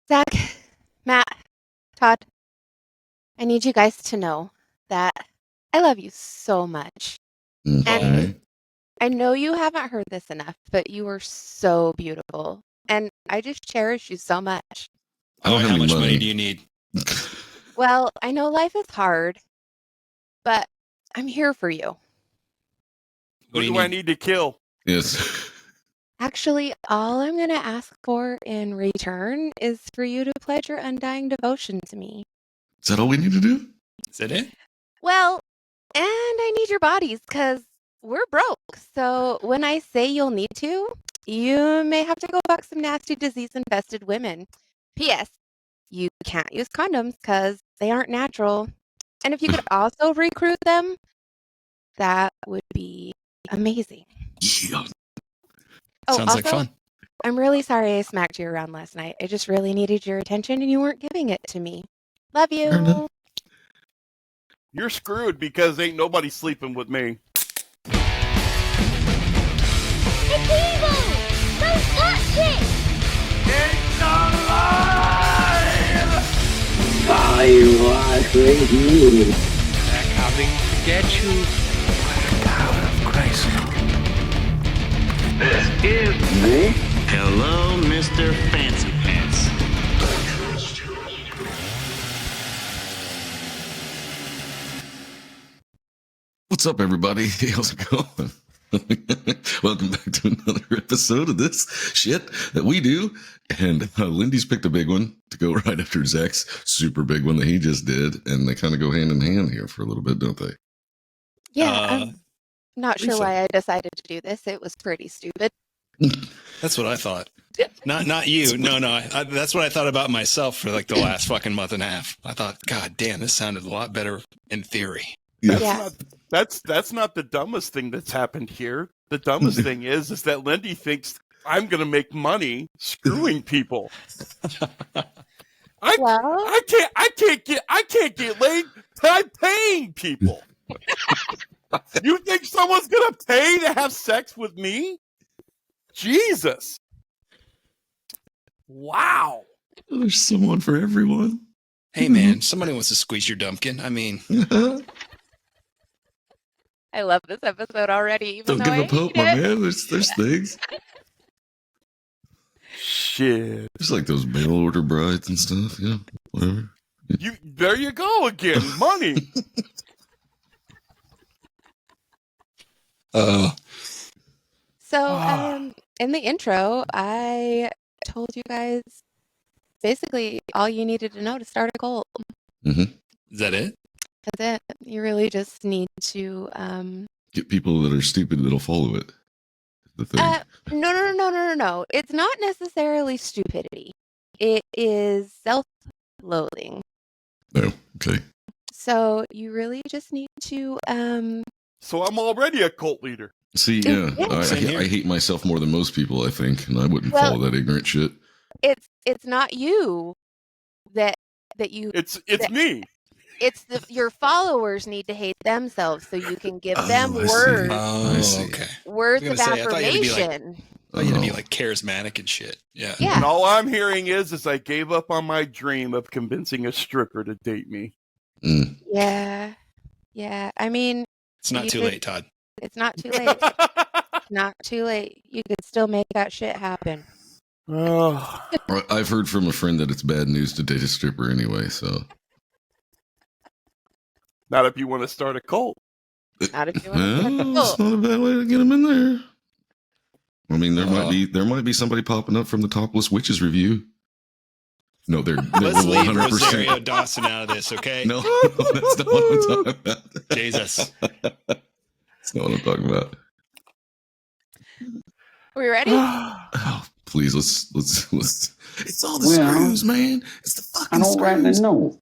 Zach, Matt, Todd, I need you guys to know that I love you so much. And I know you haven't heard this enough, but you are so beautiful. And I just cherish you so much. I don't have any How much money. money do you need? Well, I know life is hard, but I'm here for you. What Who do I need to kill? Yes. Actually, all I'm going to ask for in return is for you to pledge your undying devotion to me. Is that all we need to do? Is that it? Well, and I need your bodies because we're broke. So when I say you'll need to, you may have to go fuck some nasty disease-infested women. P.S. You can't use condoms because they aren't natural. And if you could also recruit them, that would be amazing. Yeah. Sounds like fun. I'm really sorry I smacked you around last night. I just really needed your attention and you weren't giving it to me. Love Fair enough. you. You're screwed because ain't nobody sleeping with me. It's evil! Don't touch it! It's alive! I was with you. They're coming to get you by the power of Christ. This is me. Hello, Mr. Fancy Pants. What's up, everybody? How's it going? Welcome back to another episode of this shit that we do. And Lindy's picked a big one to go right after Zach's super big one that he just did. And they kind of go hand in hand here for a little bit, don't they? Yeah, I'm not sure Lisa. why I decided to do this. It was pretty stupid. That's what I thought. Not you. No. That's what I thought about myself for like the last fucking month and a half. I thought, God damn, this sounded a lot better in theory. Yeah. That's not the dumbest thing that's happened here. The dumbest thing is that Lindy thinks I'm gonna make money screwing people. I can't get laid by paying people. You think someone's gonna pay to have sex with me? Jesus. Wow. There's someone for everyone. Hey, man, somebody wants to squeeze your dumpkin. I mean, I love this episode already, even Don't though give I up hope, hate my it. man. There's things. Shit. There's like those mail order brides and stuff. Yeah, whatever. There you go again. Money. So, in the intro, I told you guys basically all you needed to know to start a cult. is that it? That's it. You really just need to Get people that are stupid that'll follow it. The thing. No. It's not necessarily stupidity. It is self-loathing. No. Okay. So you really just need to So I'm already a cult leader. See, Yeah. yeah, Same here. I hate myself more than most people, I think, and I wouldn't Well- follow that ignorant shit. it's not you that you It's that- me. it's your followers need to hate themselves so you can give them I see. words Oh, see. okay. words I was of gonna say, I thought you had to be like- affirmation. I need to be like charismatic and shit. Yeah. Yeah. And all I'm hearing is I gave up on my dream of convincing a stripper to date me. Mm. Yeah. I mean, It's not You too could- late, Todd. it's not too late. Not too late. You could still make that shit happen. Oh. I've heard from a friend that it's bad news to date a stripper anyway, so. Not if you want to start a cult. Not if you want to start a Well, it's cult. not a bad way to get them in there. I mean, there might be somebody popping up from the Topless Witches review. No, they're Let's leave 100%. Rosario Dawson out of this, okay? No, that's not what I'm talking about. Jesus. That's not what I'm talking about. Are we ready? Oh, please, let's. It's all the Well, screws, man. It's the I fucking don't rightly screws. know.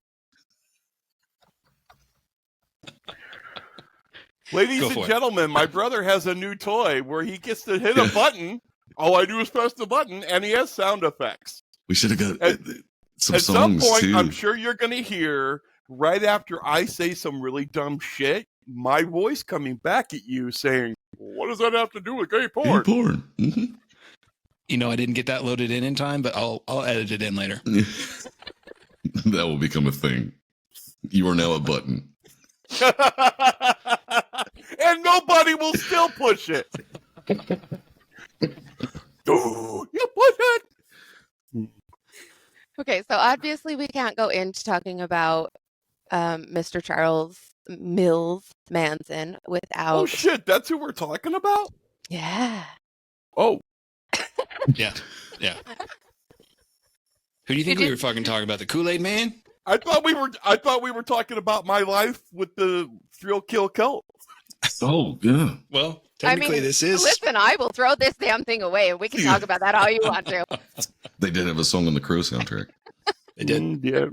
Ladies Go and for it. gentlemen, my brother has a new toy where he gets to hit a button. All I do is press the button, and he has sound effects. We should have got At- some At some songs point, too. I'm sure you're going to hear, right after I say some really dumb shit, my voice coming back at you saying, what does that have to do with gay Gay porn? porn. Mhm. I didn't get that loaded in time, but I'll edit it in later. That will become a thing. You are now a button. And nobody will still push it. You push it. Okay, so obviously we can't go into talking about Mr. Charles Mills Manson without. Oh shit, that's who we're talking about? Yeah. Oh. Yeah. Who do you think we were fucking talking about? The Kool-Aid Man? I thought we were talking about my life with the thrill kill cult. Oh, yeah. Well, technically this is. Listen, I will throw this damn thing away and we can talk about that all you want to. They did have a song on the Crow soundtrack. They did. Yeah.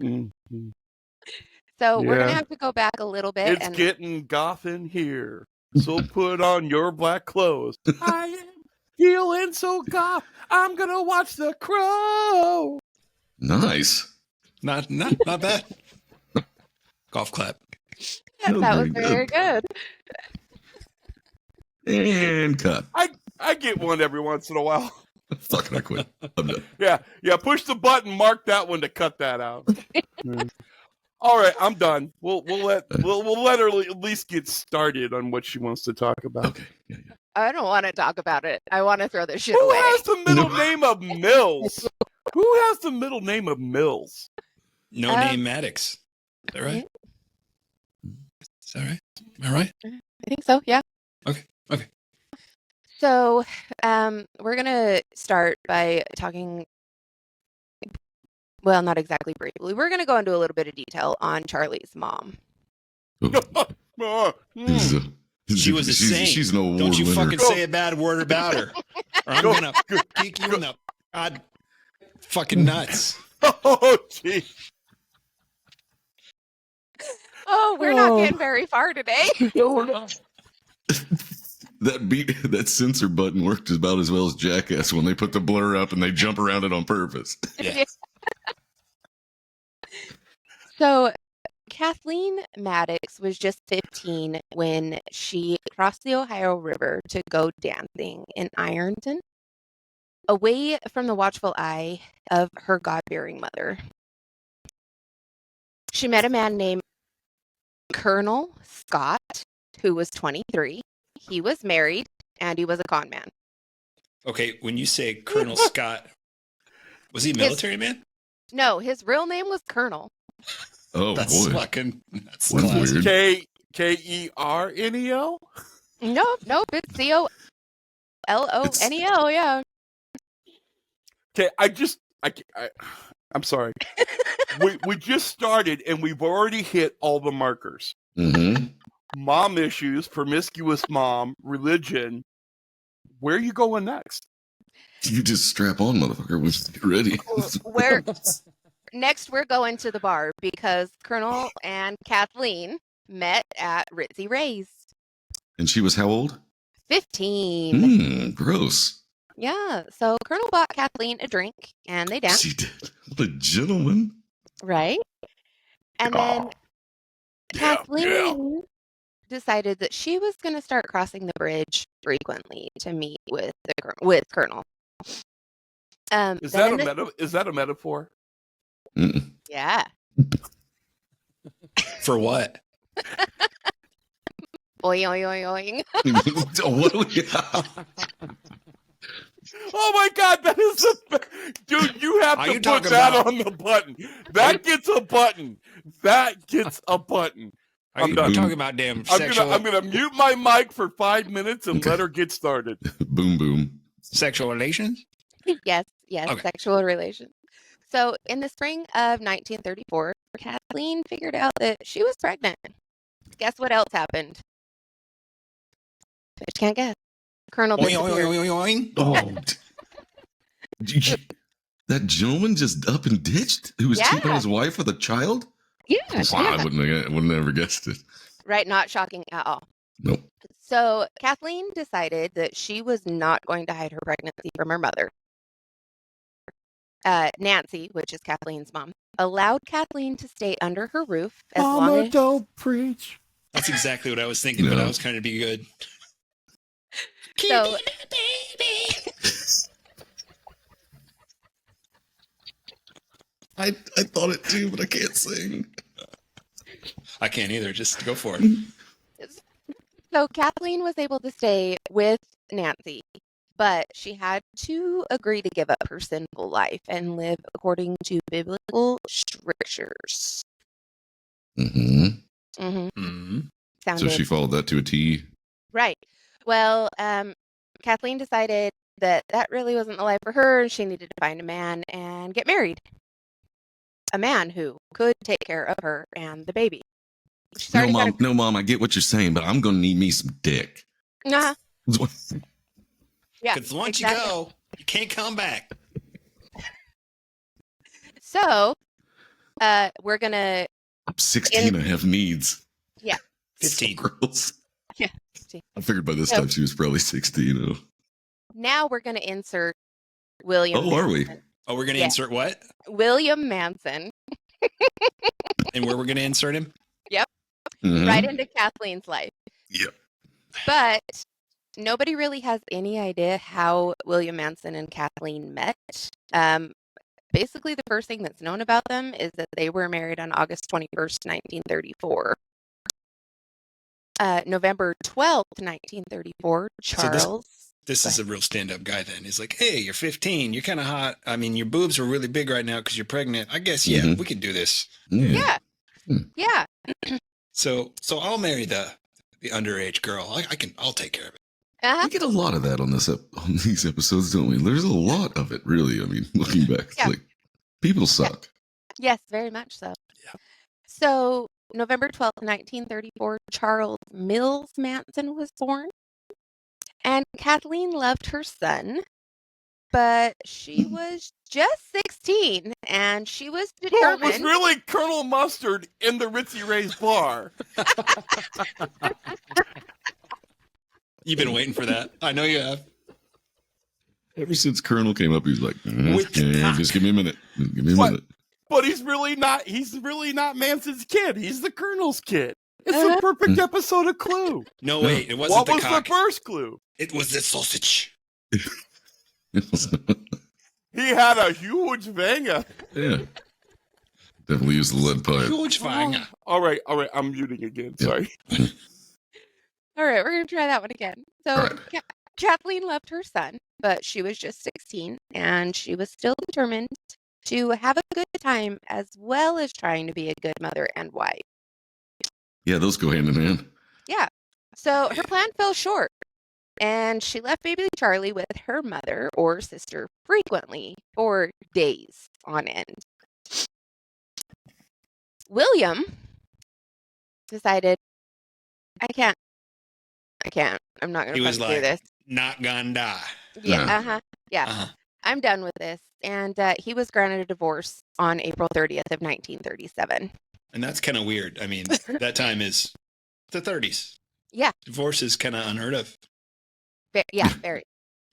So we're going to have to go back a little bit. It's getting goth in here. So put on your black clothes. I am feeling so goth. I'm going to watch The Crow. Nice. Not bad. Golf clap. That was very good. And cut. I get one every once in a while. Fuck it, I quit. I'm done. Yeah, push the button, mark that one to cut that out. All right, I'm done. We'll let her at least get started on what she wants to talk about. Okay. Yeah. I don't want to talk about it. I want to throw this shit Who away. has the middle name of Mills? Who has the middle name of Mills? No name Maddox. Is that right? Is that right? Am I right? I think so, yeah. Okay. So we're going to start by talking, well, not exactly briefly. We're going to go into a little bit of detail on Charlie's mom. She was a saint. She's an award Don't you winner. fucking say a bad word about her, or I'm gonna kick you in the fucking nuts. Oh, gee. Oh, we're not getting very far today. No, we're not. That censor button worked about as well as Jackass when they put the blur up and they jump around it on purpose. Yeah. So Kathleen Maddox was just 15 when she crossed the Ohio River to go dancing in Ironton, away from the watchful eye of her God-bearing mother. She met a man named Colonel Scott, who was 23. He was married, and he was a con man. Okay, when you say Colonel Scott, was he a military man? No, his real name was Colonel. Oh, That's boy. that's That's classic. weird. Kernel? Nope, it's COLONEL, yeah. Okay, I'm sorry. we just started and we've already hit all the markers. Mm-hmm. Mom issues, promiscuous mom, religion. Where are you going next? You just strap on, motherfucker. We're ready. Next, we're going to the bar because Colonel and Kathleen met at Ritzy Ray's. And she was how old? 15. Gross. Yeah, so Colonel bought Kathleen a drink, and they danced. She did. What a gentleman. Right? And then Kathleen decided that she was going to start crossing the bridge frequently to meet with Colonel. Is that a metaphor? Mm-mm. Yeah. For what? Oing, oing, oing. What do we Oh my God, that is dude. You have to put that on the button. That gets a button. That gets a button. I'm talking about damn sexual. I'm gonna mute my mic for 5 minutes and let her get started. Boom, boom. Sexual relations? Yes, Okay. sexual relations. So in the spring of 1934, Kathleen figured out that she was pregnant. Guess what else happened? Bitch can't guess. Colonel disappeared. Oh. That gentleman just up and ditched who was cheating on his wife with a child? Yeah. Wow, I wouldn't have ever guessed it. Right, not shocking at all. Nope. So Kathleen decided that she was not going to hide her pregnancy from her mother. Nancy, which is Kathleen's mom, allowed Kathleen to stay under her roof as long as... don't preach. That's exactly what I was thinking, but I was trying to be good. So, I thought it too, but I can't sing. I can't either. Just go for it. So Kathleen was able to stay with Nancy, but she had to agree to give up her sinful life and live according to biblical strictures. Mm-hmm. Mm-hmm. Mm-hmm. So she followed that to a T. Right. Well, Kathleen decided that really wasn't the life for her, and she needed to find a man and get married. A man who could take care of her and the baby. She's No, already Mom. got No, Mom. I get what you're saying, but I'm going to need me some dick. yeah, Because once you go, you can't come back. So, we're gonna. I'm 16. I have needs. Yeah. 15. Girls. Yeah. I figured by this time she was probably 16. Now we're gonna insert William. Oh, are we? Manson. Oh, we're going to insert what? William Manson. And where we're going to insert him? Yep. Mhm. Right into Kathleen's life. Yep. But nobody really has any idea how William Manson and Kathleen met. Basically, the first thing that's known about them is that they were married on August 21st, 1934. November 12th, 1934, Charles. This is a real stand-up guy then. He's like, hey, you're 15. You're kind of hot. I mean, your boobs are really big right now because you're pregnant. I guess, yeah, we can do this. Yeah. Yeah. So I'll marry the underage girl. I'll take care of it. Uh-huh. We get a lot of that on these episodes, don't we? There's a lot of it, really. I mean, looking back, it's like people suck. Yes, very much so. Yeah. So, November 12th, 1934, Charles Mills Manson was born. And Kathleen loved her son, but she was just 16, and she was Who determined. was really Colonel Mustard in the Ritzy Ray's bar? You've been waiting for that. I know you have. Ever since Colonel came up, he was like, With the cock. just give me a minute. Give me a What? minute. But he's really not Manson's kid. He's the Colonel's kid. It's a perfect episode of Clue. No, wait. It wasn't What the was cock. the first clue? It was the sausage. He had a huge banger. Yeah. Definitely use the lead pipe. Huge fang. All right. I'm muting again. Sorry. All right, we're going to try that one again. So, All right. Kathleen loved her son, but she was just 16, and she was still determined to have a good time as well as trying to be a good mother and wife. Yeah, those go hand in hand. Yeah. So her plan fell short, and she left baby Charlie with her mother or sister frequently for days on end. William decided, I can't. I'm not going He to was do like, this. not gonna die. Yeah. Yeah. Uh-huh. I'm done with this. And he was granted a divorce on April 30th of 1937. And that's kind of weird. I mean, that time is the 30s. Yeah. Divorce is kind of unheard of. Yeah, very.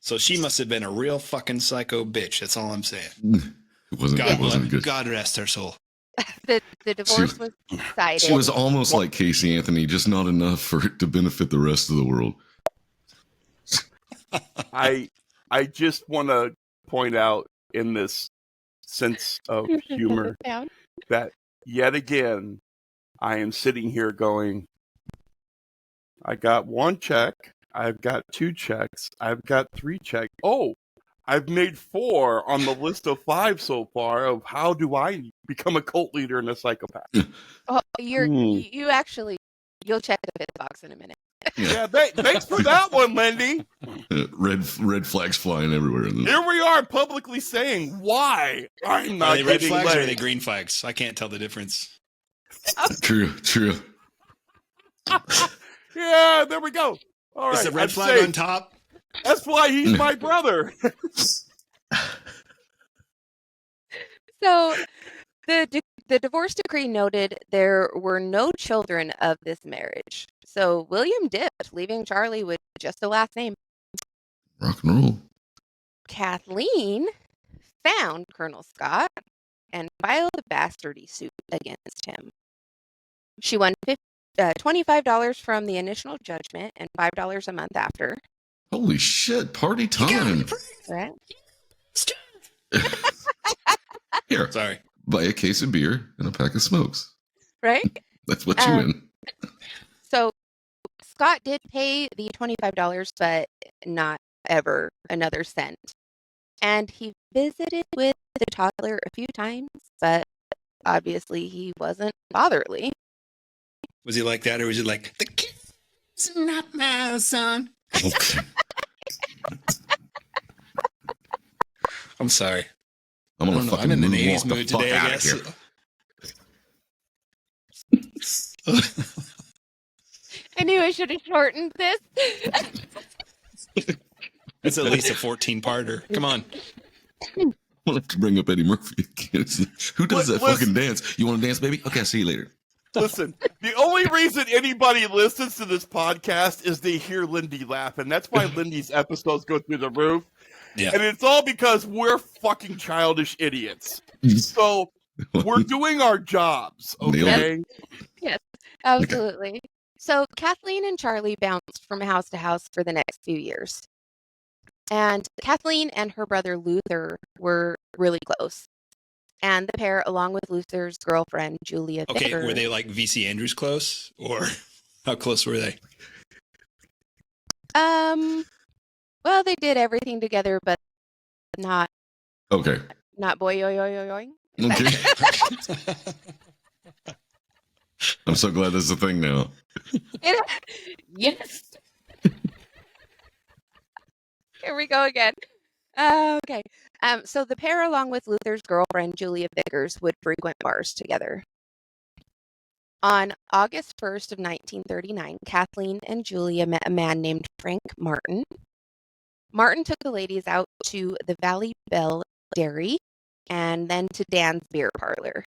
So she must have been a real fucking psycho bitch. That's all I'm saying. It wasn't good. God rest her soul. The divorce was decided. She was almost like Casey Anthony, just not enough for it to benefit the rest of the world. I just want to point out in this sense of humor that yet again I am sitting here going, I got one check, I've got two checks, I've got three checks. Oh, I've made 4 on the list of 5 so far of how do I become a cult leader and a psychopath. Oh, you'll check the bit box in a minute. Yeah, thanks for that one, Lindy. Red flags flying everywhere. Here we are publicly saying why I'm not Are they red getting flags or are laid. they green flags? I can't tell the difference. True. Yeah, there we go. All right, Is the red I'm flag safe. on top? That's why he's my brother. So the divorce decree noted there were no children of this marriage. So William dipped, leaving Charlie with just the last name. Rock and roll. Kathleen found Colonel Scott and filed a bastardy suit against him. She won $25 from the initial judgment and $5 a month after. Holy shit, party time. Right? Here, Sorry. buy a case of beer and a pack of smokes. Right? That's what you win. So Scott did pay the $25, but not ever another cent. And he visited with the toddler a few times, but obviously he wasn't fatherly. Was he like that, or was he like, the kid's not my son? Okay. I'm sorry. I'm I gonna don't know. fucking I'm in an moonwalk 80s the mood fuck today, I out of guess. here. I knew I should have shortened this. It's at least a 14-parter. Come on. We'll have to bring up Eddie Murphy again. Who does that Listen. fucking dance? You want to dance, baby? Okay, I'll see you later. Listen, the only reason anybody listens to this podcast is they hear Lindy laugh, and that's why Lindy's episodes go through the roof. Yeah. And it's all because we're fucking childish idiots. So we're doing our jobs, okay? Yes, absolutely. So Kathleen and Charlie bounced from house to house for the next few years. And Kathleen and her brother Luther were really close. And the pair, along with Luther's girlfriend, Julia Okay, Vickers, were they like VC Andrews close, or how close were they? well, they did everything together, but not Okay. boy yo yo yo yoing. Okay. I'm so glad this is a thing now. Yes. Here we go again. Okay. So the pair, along with Luther's girlfriend, Julia Vickers, would frequent bars together. On August 1st of 1939, Kathleen and Julia met a man named Frank Martin. Martin took the ladies out to the Valley Bell Dairy and then to Dan's beer parlor.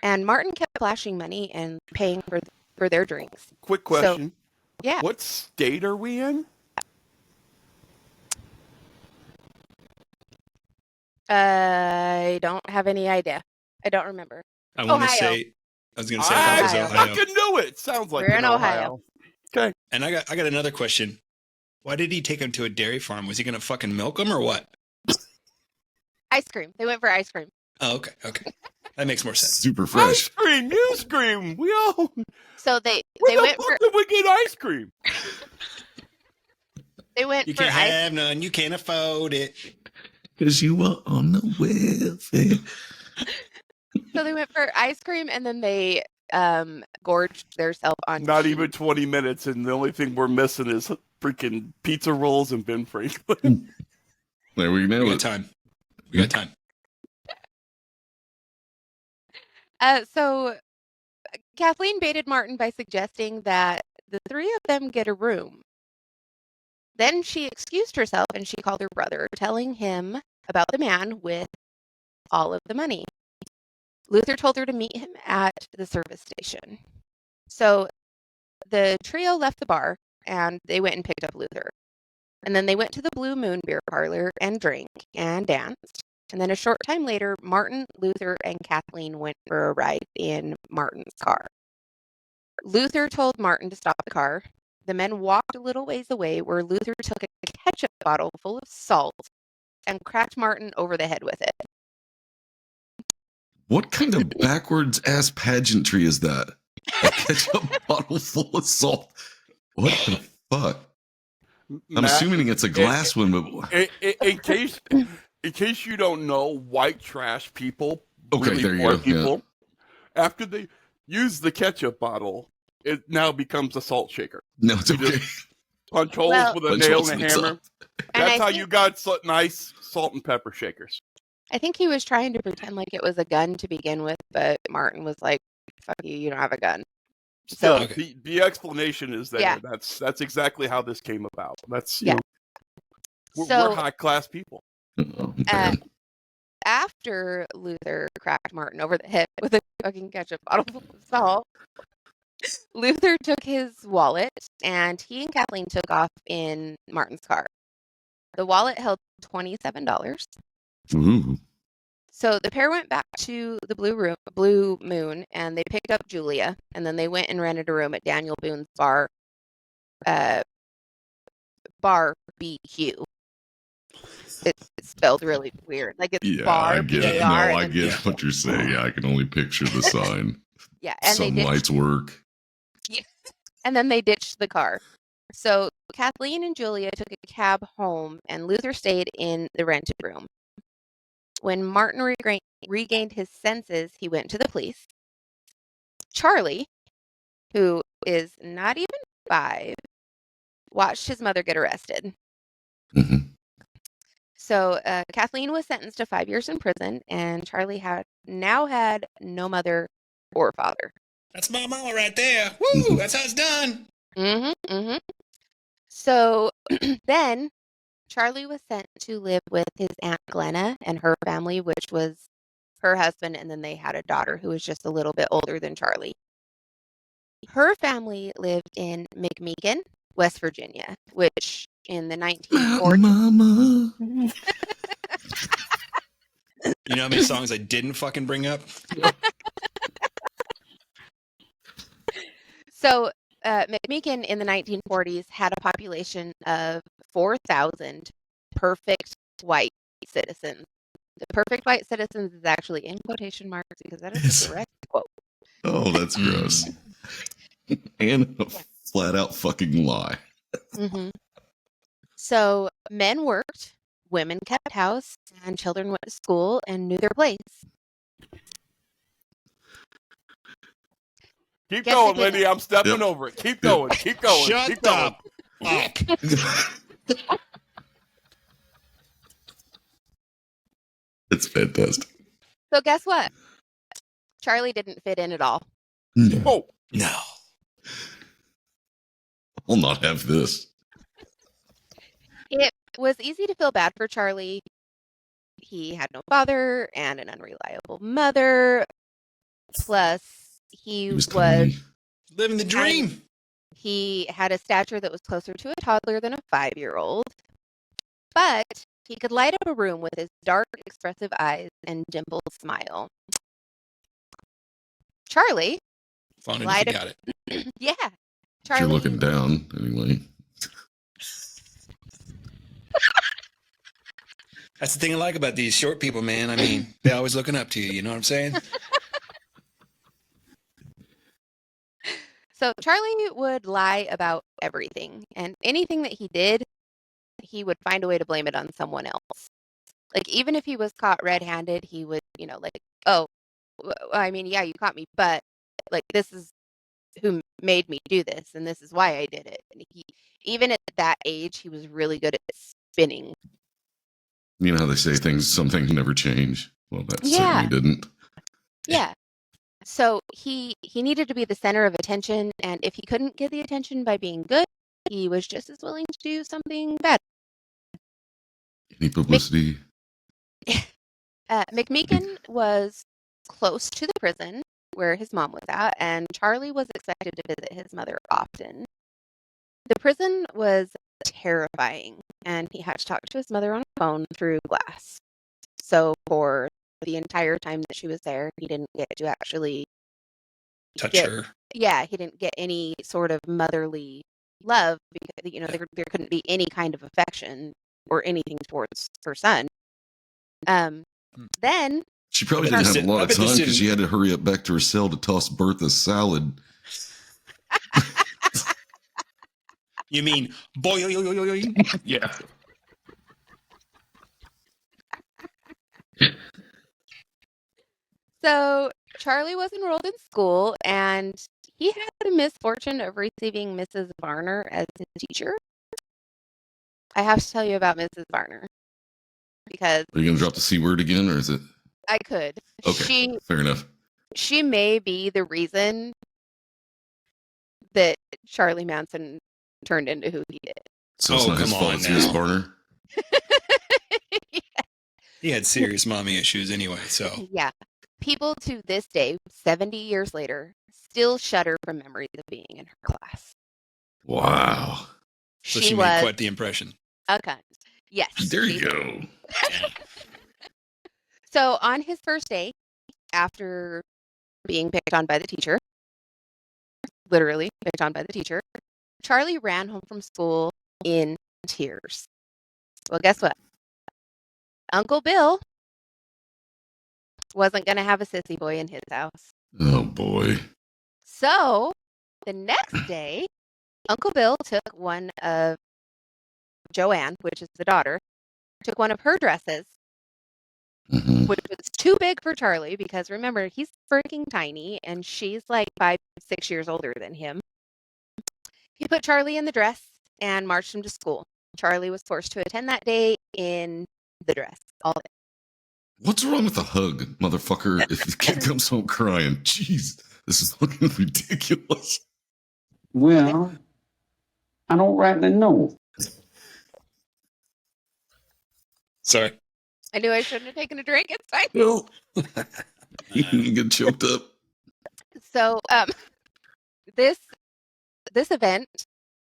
And Martin kept flashing money and paying for their drinks. Quick question. Yeah. What state are we in? I don't have any idea. I don't remember. I want to Ohio. say, I was going to say that was I Ohio. fucking knew it. Sounds like We're in Ohio. Okay. And I got another question. Why did he take him to a dairy farm? Was he going to fucking milk him or what? Ice cream. They went for ice cream. Oh, okay. That makes more sense. Super Ice fresh. cream, you scream. We all. So they Where the went fuck for did we get ice cream? they went You for can't ice. have none. You can't afford it. Because you are on the welfare. So they went for ice cream, and then they gorged themselves on. Not cheese. even 20 minutes, and the only thing we're missing is freaking pizza rolls and Ben Franklin. There we We nailed got it. time. We got time. So Kathleen baited Martin by suggesting that the three of them get a room. Then she excused herself and she called her brother, telling him about the man with all of the money. Luther told her to meet him at the service station. So the trio left the bar and they went and picked up Luther. And then they went to the Blue Moon beer parlor and drank and danced. And then a short time later, Martin, Luther, and Kathleen went for a ride in Martin's car. Luther told Martin to stop the car. The men walked a little ways away where Luther took a ketchup bottle full of salt and cracked Martin over the head with it. What kind of backwards ass pageantry is that? A ketchup bottle full of salt. What the fuck? I'm assuming it's a glass one, but In case you don't know, white trash people, Okay, really there you poor go, yeah. people, after they use the ketchup bottle, it now becomes a salt shaker. no, it's You okay. Punch holes Well- with a Punch nail holes and a in hammer. salt. And That's I how think- you got nice salt and pepper shakers. I think he was trying to pretend like it was a gun to begin with, but Martin was like, fuck you, you don't have a gun. Still, So, Okay. the explanation is there. Yeah. That's exactly how this came about. That's Yeah. we're So- high class people. Oh, damn. after Luther cracked Martin over the head with a fucking ketchup bottle full of salt, Luther took his wallet and he and Kathleen took off in Martin's car. The wallet held $27. Ooh. So the pair went back to the Blue Moon and they picked up Julia, and then they went and rented a room at Daniel Boone's bar BQ. it's spelled really weird. Like it's Yeah, bar, I get it. No, BAR, I and get what you're saying. Yeah, I can only picture the sign. yeah, and Some lights work. and then they ditched the car. So Kathleen and Julia took a cab home, and Luther stayed in the rented room. When Martin regained his senses, he went to the police. Charlie, who is not even 5, watched his mother get arrested. Mhm. So Kathleen was sentenced to 5 years in prison, and Charlie had now had no mother or father. That's my mama right there. Woo! That's how it's done. Mm-hmm, mm-hmm. So then Charlie was sent to live with his Aunt Glenna and her family, which was her husband, and then they had a daughter who was just a little bit older than Charlie. Her family lived in McMeekin, West Virginia, which in the 1940s... Mama. You know how many songs I didn't fucking bring up? So McMeekin in the 1940s had a population of 4,000 perfect white citizens. The perfect white citizens is actually in quotation marks because that is a direct quote. Oh, that's gross. And a flat out fucking lie. Mm-hmm. So men worked, women kept house, and children went to school and knew their place. Keep Guess going, again. Lindy. I'm stepping Yep. over it. Keep going. Keep going. Shut keep going. up. It's fantastic. So guess what? Charlie didn't fit in at all. No, Oh, No. I'll not have this. It was easy to feel bad for Charlie. He had no father and an unreliable mother. Plus, He was tiny. Living the dream. he had a stature that was closer to a toddler than a 5-year-old. But he could light up a room with his dark, expressive eyes and dimpled smile. Charlie, Found it if light you up- got it. yeah. If you're Charlie, looking down, anyway. That's the thing I like about these short people, man. I mean, they're always looking up to you. You know what I'm saying? So Charlie would lie about everything, and anything that he did, he would find a way to blame it on someone else. Like, even if he was caught red-handed, he would, like, oh, I mean, yeah, you caught me, but, like, this is who made me do this, and this is why I did it. And even at that age, he was really good at spinning. You know how they say some things never change? Well, that Yeah. certainly didn't. Yeah. So he needed to be the center of attention, and if he couldn't get the attention by being good, he was just as willing to do something bad. Any publicity? McMeekin was close to the prison where his mom was at, and Charlie was expected to visit his mother often. The prison was terrifying, and he had to talk to his mother on the phone through glass. So for the entire time that she was there, he didn't get to actually Touch get- her. Yeah, he didn't get any sort of motherly love because there couldn't be any kind of affection or anything towards her son. Then She probably I bet didn't this have a lot of didn't- I bet this time because didn't- she had to hurry up back to her cell to toss Bertha's salad. You mean boy? Yeah. So Charlie was enrolled in school, and he had the misfortune of receiving Mrs. Varner as his teacher. I have to tell you about Mrs. Varner because Are you going to drop the C word again, or is it? I could. Okay, fair enough. She may be the reason that Charlie Manson turned into who he did. So it's Oh, not his come fault, on it's Miss now. Barner. He had serious mommy issues anyway. So Yeah. People to this day, 70 years later, still shudder from memories of being in her class. Wow. she She made was quite the impression. a cunt. Yes. There you she- go. So on his first day, after being picked on by the teacher, literally picked on by the teacher, Charlie ran home from school in tears. Well, guess what? Uncle Bill wasn't going to have a sissy boy in his house. Oh boy. So the next day, Uncle Bill took one of Joanne, which is the daughter, took one of her dresses, Mhm. which was too big for Charlie because remember, he's freaking tiny and she's like 5, 6 years older than him. He put Charlie in the dress and marched him to school. Charlie was forced to attend that day in the dress all day. What's wrong with a hug, motherfucker? If the kid comes home crying, jeez, this is looking ridiculous. Well, I don't rightly know. Sorry. I knew I shouldn't have taken a drink. It's fine. No. You get choked up. So, this event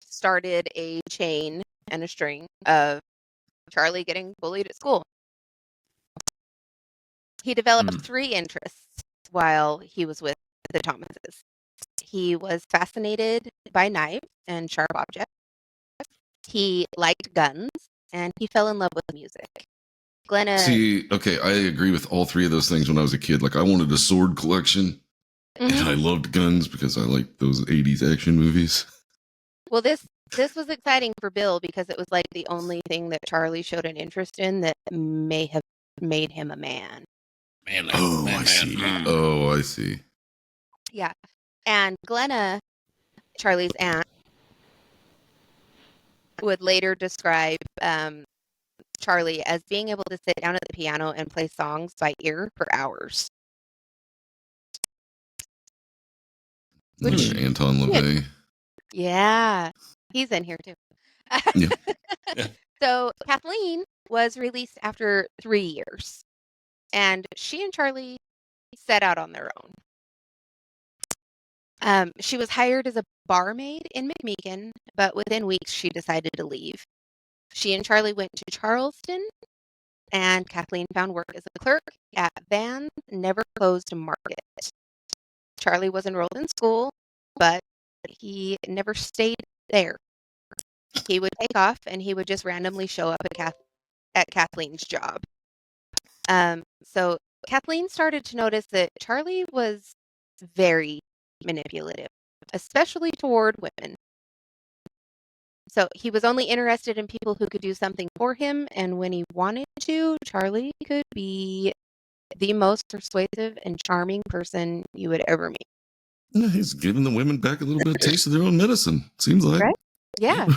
started a chain and a string of Charlie getting bullied at school. He developed 3 interests while he was with the Thomases. He was fascinated by knives and sharp objects. He liked guns, and he fell in love with music. Glenna. See, okay, I agree with all 3 of those things when I was a kid. Like, I wanted a sword collection, and I loved guns because I liked those 80s action movies. Well, this was exciting for Bill because it was like the only thing that Charlie showed an interest in that may have made him a man. I see. Oh, I see. Yeah. And Glenna, Charlie's aunt, would later describe Charlie as being able to sit down at the piano and play songs by ear for hours. Which Anton LaVey. Yeah. He's in here too. Yeah. So Kathleen was released after 3 years. And she and Charlie set out on their own. She was hired as a barmaid in McMeekin, but within weeks she decided to leave. She and Charlie went to Charleston, and Kathleen found work as a clerk at Van's Never Closed Market. Charlie was enrolled in school, but he never stayed there. He would take off, and he would just randomly show up at Kathleen's job. So Kathleen started to notice that Charlie was very manipulative, especially toward women. So he was only interested in people who could do something for him, and when he wanted to, Charlie could be the most persuasive and charming person you would ever meet. Yeah, he's giving the women back a little bit of taste of their own medicine, seems like. Right? Yeah.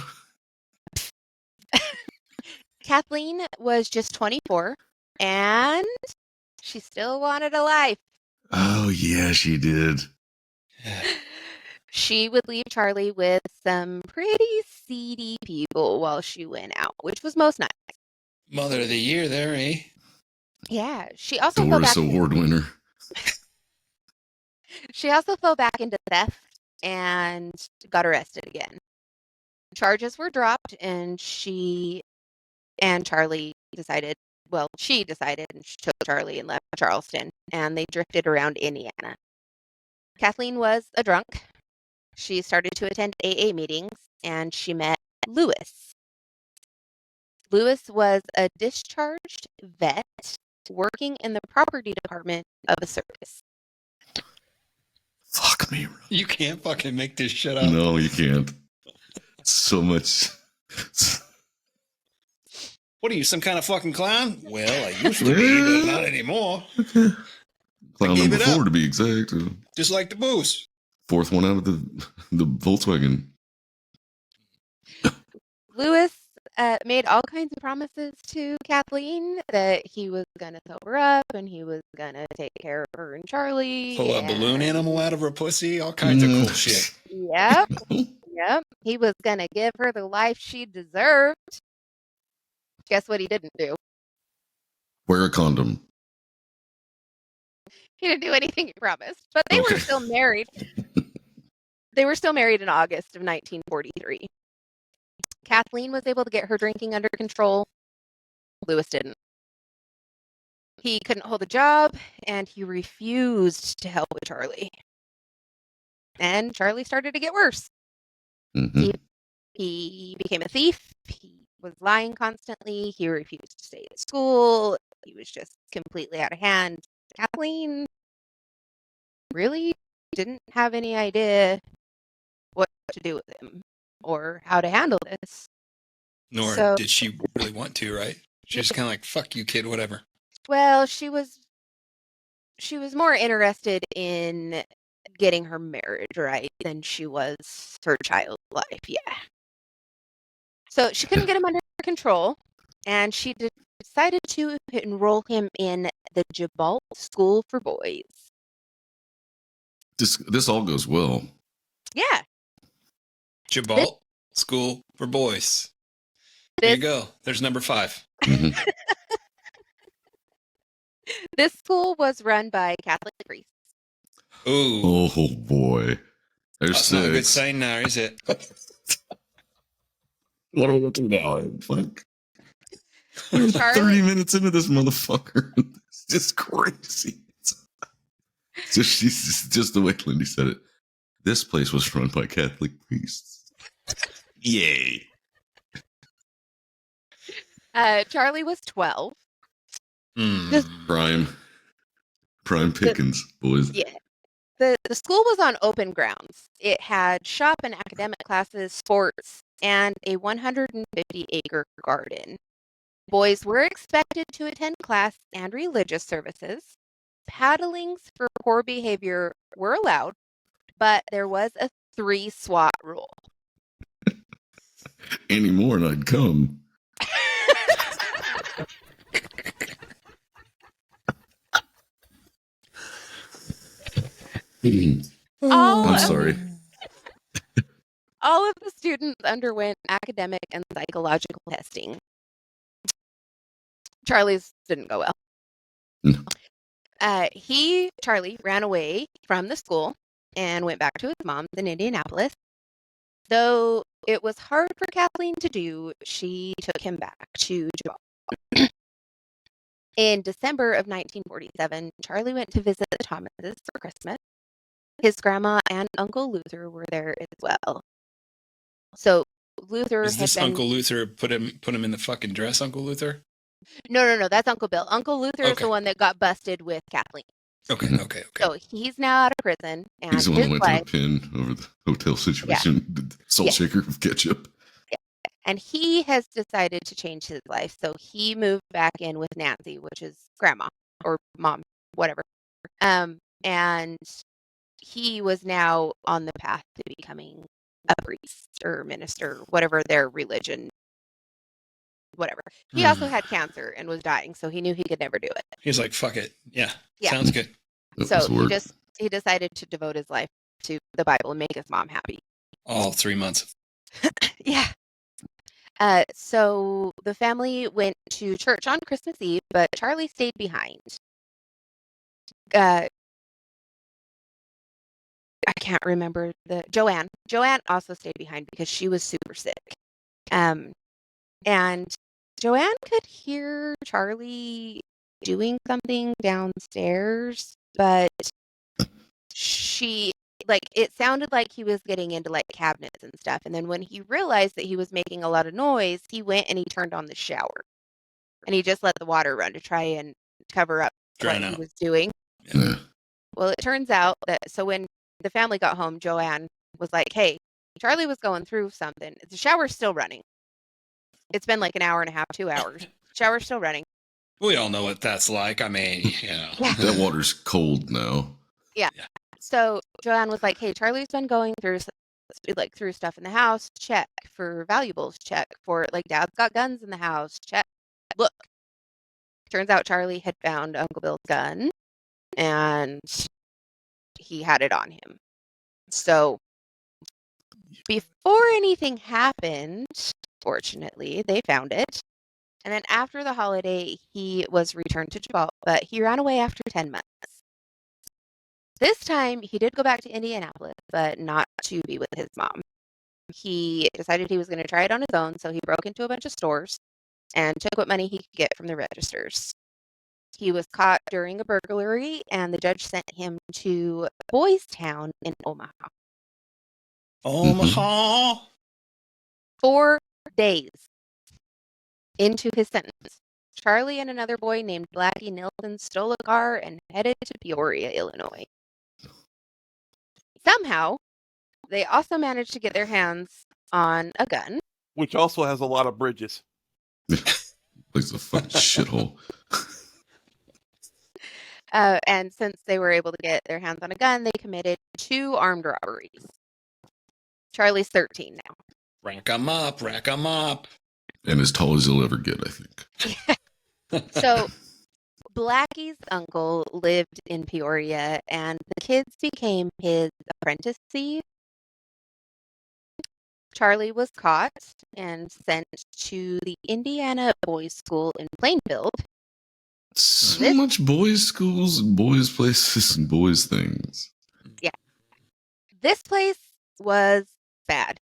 Kathleen was just 24, and she still wanted a life. Oh, yeah, she did. She would leave Charlie with some pretty seedy people while she went out, which was most nights. Mother of the year there, eh? Yeah. She also fell Doris back Award winner. She also fell back into theft and got arrested again. Charges were dropped, and she decided and she took Charlie and left Charleston, and they drifted around Indiana. Kathleen was a drunk. She started to attend AA meetings, and she met Lewis. Lewis was a discharged vet working in the property department of a circus. Fuck me. You can't fucking make this shit up. No, you can't. So much. What are you, some kind of fucking clown? Well, I used to be, but not anymore. Clown gave number it 4 up. to be exact. Just like the booze. 4th one out of the Volkswagen. Lewis made all kinds of promises to Kathleen that he was going to sober up and he was going to take care of her and Charlie. Pull a balloon animal out of her pussy. All kinds of cool shit. Yep. Yep. He was going to give her the life she deserved. Guess what he didn't do? Wear a condom. He didn't do anything he promised. But they were still married. They were still married in August of 1943. Kathleen was able to get her drinking under control. Lewis didn't. He couldn't hold a job, and he refused to help with Charlie. And Charlie started to get worse. Mm-hmm. He became a thief. He was lying constantly. He refused to stay at school. He was just completely out of hand. Kathleen really didn't have any idea what to do with him or how to handle this. Nor So, did she really want to, right? She was kind of like, fuck you, kid, whatever. well, she was more interested in getting her marriage right than she was her child life. Yeah. So she couldn't get him under control, and she decided to enroll him in the Jabal School for Boys. This all goes well. Yeah. Jabal School for Boys. There you go. There's number 5. Mhm. This school was run by Catholic priests. Ooh. Oh boy, there's That's not a good 6. sign now, is it? What do I do now? Fuck. We're 30 minutes into this motherfucker. It's just crazy. So she's just the way Lindy said it. This place was run by Catholic priests. Yay. Charlie was 12. Prime pickings, boys. Yeah. The school was on open grounds. It had shop and academic classes, sports, and a 150-acre garden. Boys were expected to attend class and religious services. Paddlings for poor behavior were allowed, but there was a 3 SWAT rule. Any more and I'd come. I'm sorry. All of the students underwent academic and psychological testing. Charlie's didn't go well. No. Charlie ran away from the school and went back to his mom's in Indianapolis. Though it was hard for Kathleen to do, she took him back to Jabal. In December of 1947, Charlie went to visit the Thomases for Christmas. His grandma and Uncle Luther were there as well. So Luther Is this had been... Uncle Luther put him in the fucking dress, Uncle Luther? No, that's Uncle Bill. Uncle Luther is the one that got busted with Kathleen. Okay. So he's now out of prison, and he's the one his that went wife, to the pin over the hotel situation. Yeah. Salt shaker of ketchup. Yeah. And he has decided to change his life. So he moved back in with Nancy, which is grandma or mom, whatever. And he was now on the path to becoming a priest or minister, whatever their religion, whatever. He also had cancer and was dying, so he knew he could never do it. He's like, fuck it. Yeah. Sounds good. So he decided to devote his life to the Bible and make his mom happy. All 3 months. Yeah. So the family went to church on Christmas Eve, but Charlie stayed behind. I can't remember Joanne. Joanne also stayed behind because she was super sick. And Joanne could hear Charlie doing something downstairs, but it sounded like he was getting into like cabinets and stuff. And then when he realized that he was making a lot of noise, he went and he turned on the shower. And he just let the water run to try and cover up what he was doing. Yeah. Well, it turns out that when the family got home, Joanne was like, hey, Charlie was going through something. The shower's still running. It's been like an hour and a half, 2 hours. Shower's still running. We all know what that's like. I mean, Yeah. That water's cold now. Yeah. So Joanne was like, hey, Charlie's been going through stuff in the house. Check for valuables. Check for Dad's got guns in the house. Check. Look. Turns out Charlie had found Uncle Bill's gun and he had it on him. So before anything happened, fortunately, they found it. And then after the holiday, he was returned to Jabal, but he ran away after 10 months. This time, he did go back to Indianapolis, but not to be with his mom. He decided he was going to try it on his own, so he broke into a bunch of stores and took what money he could get from the registers. He was caught during a burglary, and the judge sent him to Boys Town in Omaha. Omaha? 4 days. into his sentence. Charlie and another boy named Blackie Nilsson stole a car and headed to Peoria, Illinois. Somehow, they also managed to get their hands on a gun. Which also has a lot of bridges. It's a fucking shithole. And since they were able to get their hands on a gun, they committed 2 armed robberies. Charlie's 13 now. Rack 'em up, rack 'em up. And as tall as he'll ever get, I think. So, Blackie's uncle lived in Peoria, and the kids became his apprentice thieves. Charlie was caught and sent to the Indiana Boys School in Plainfield. So much boys' schools and boys' places and boys' things. Yeah. This place was bad.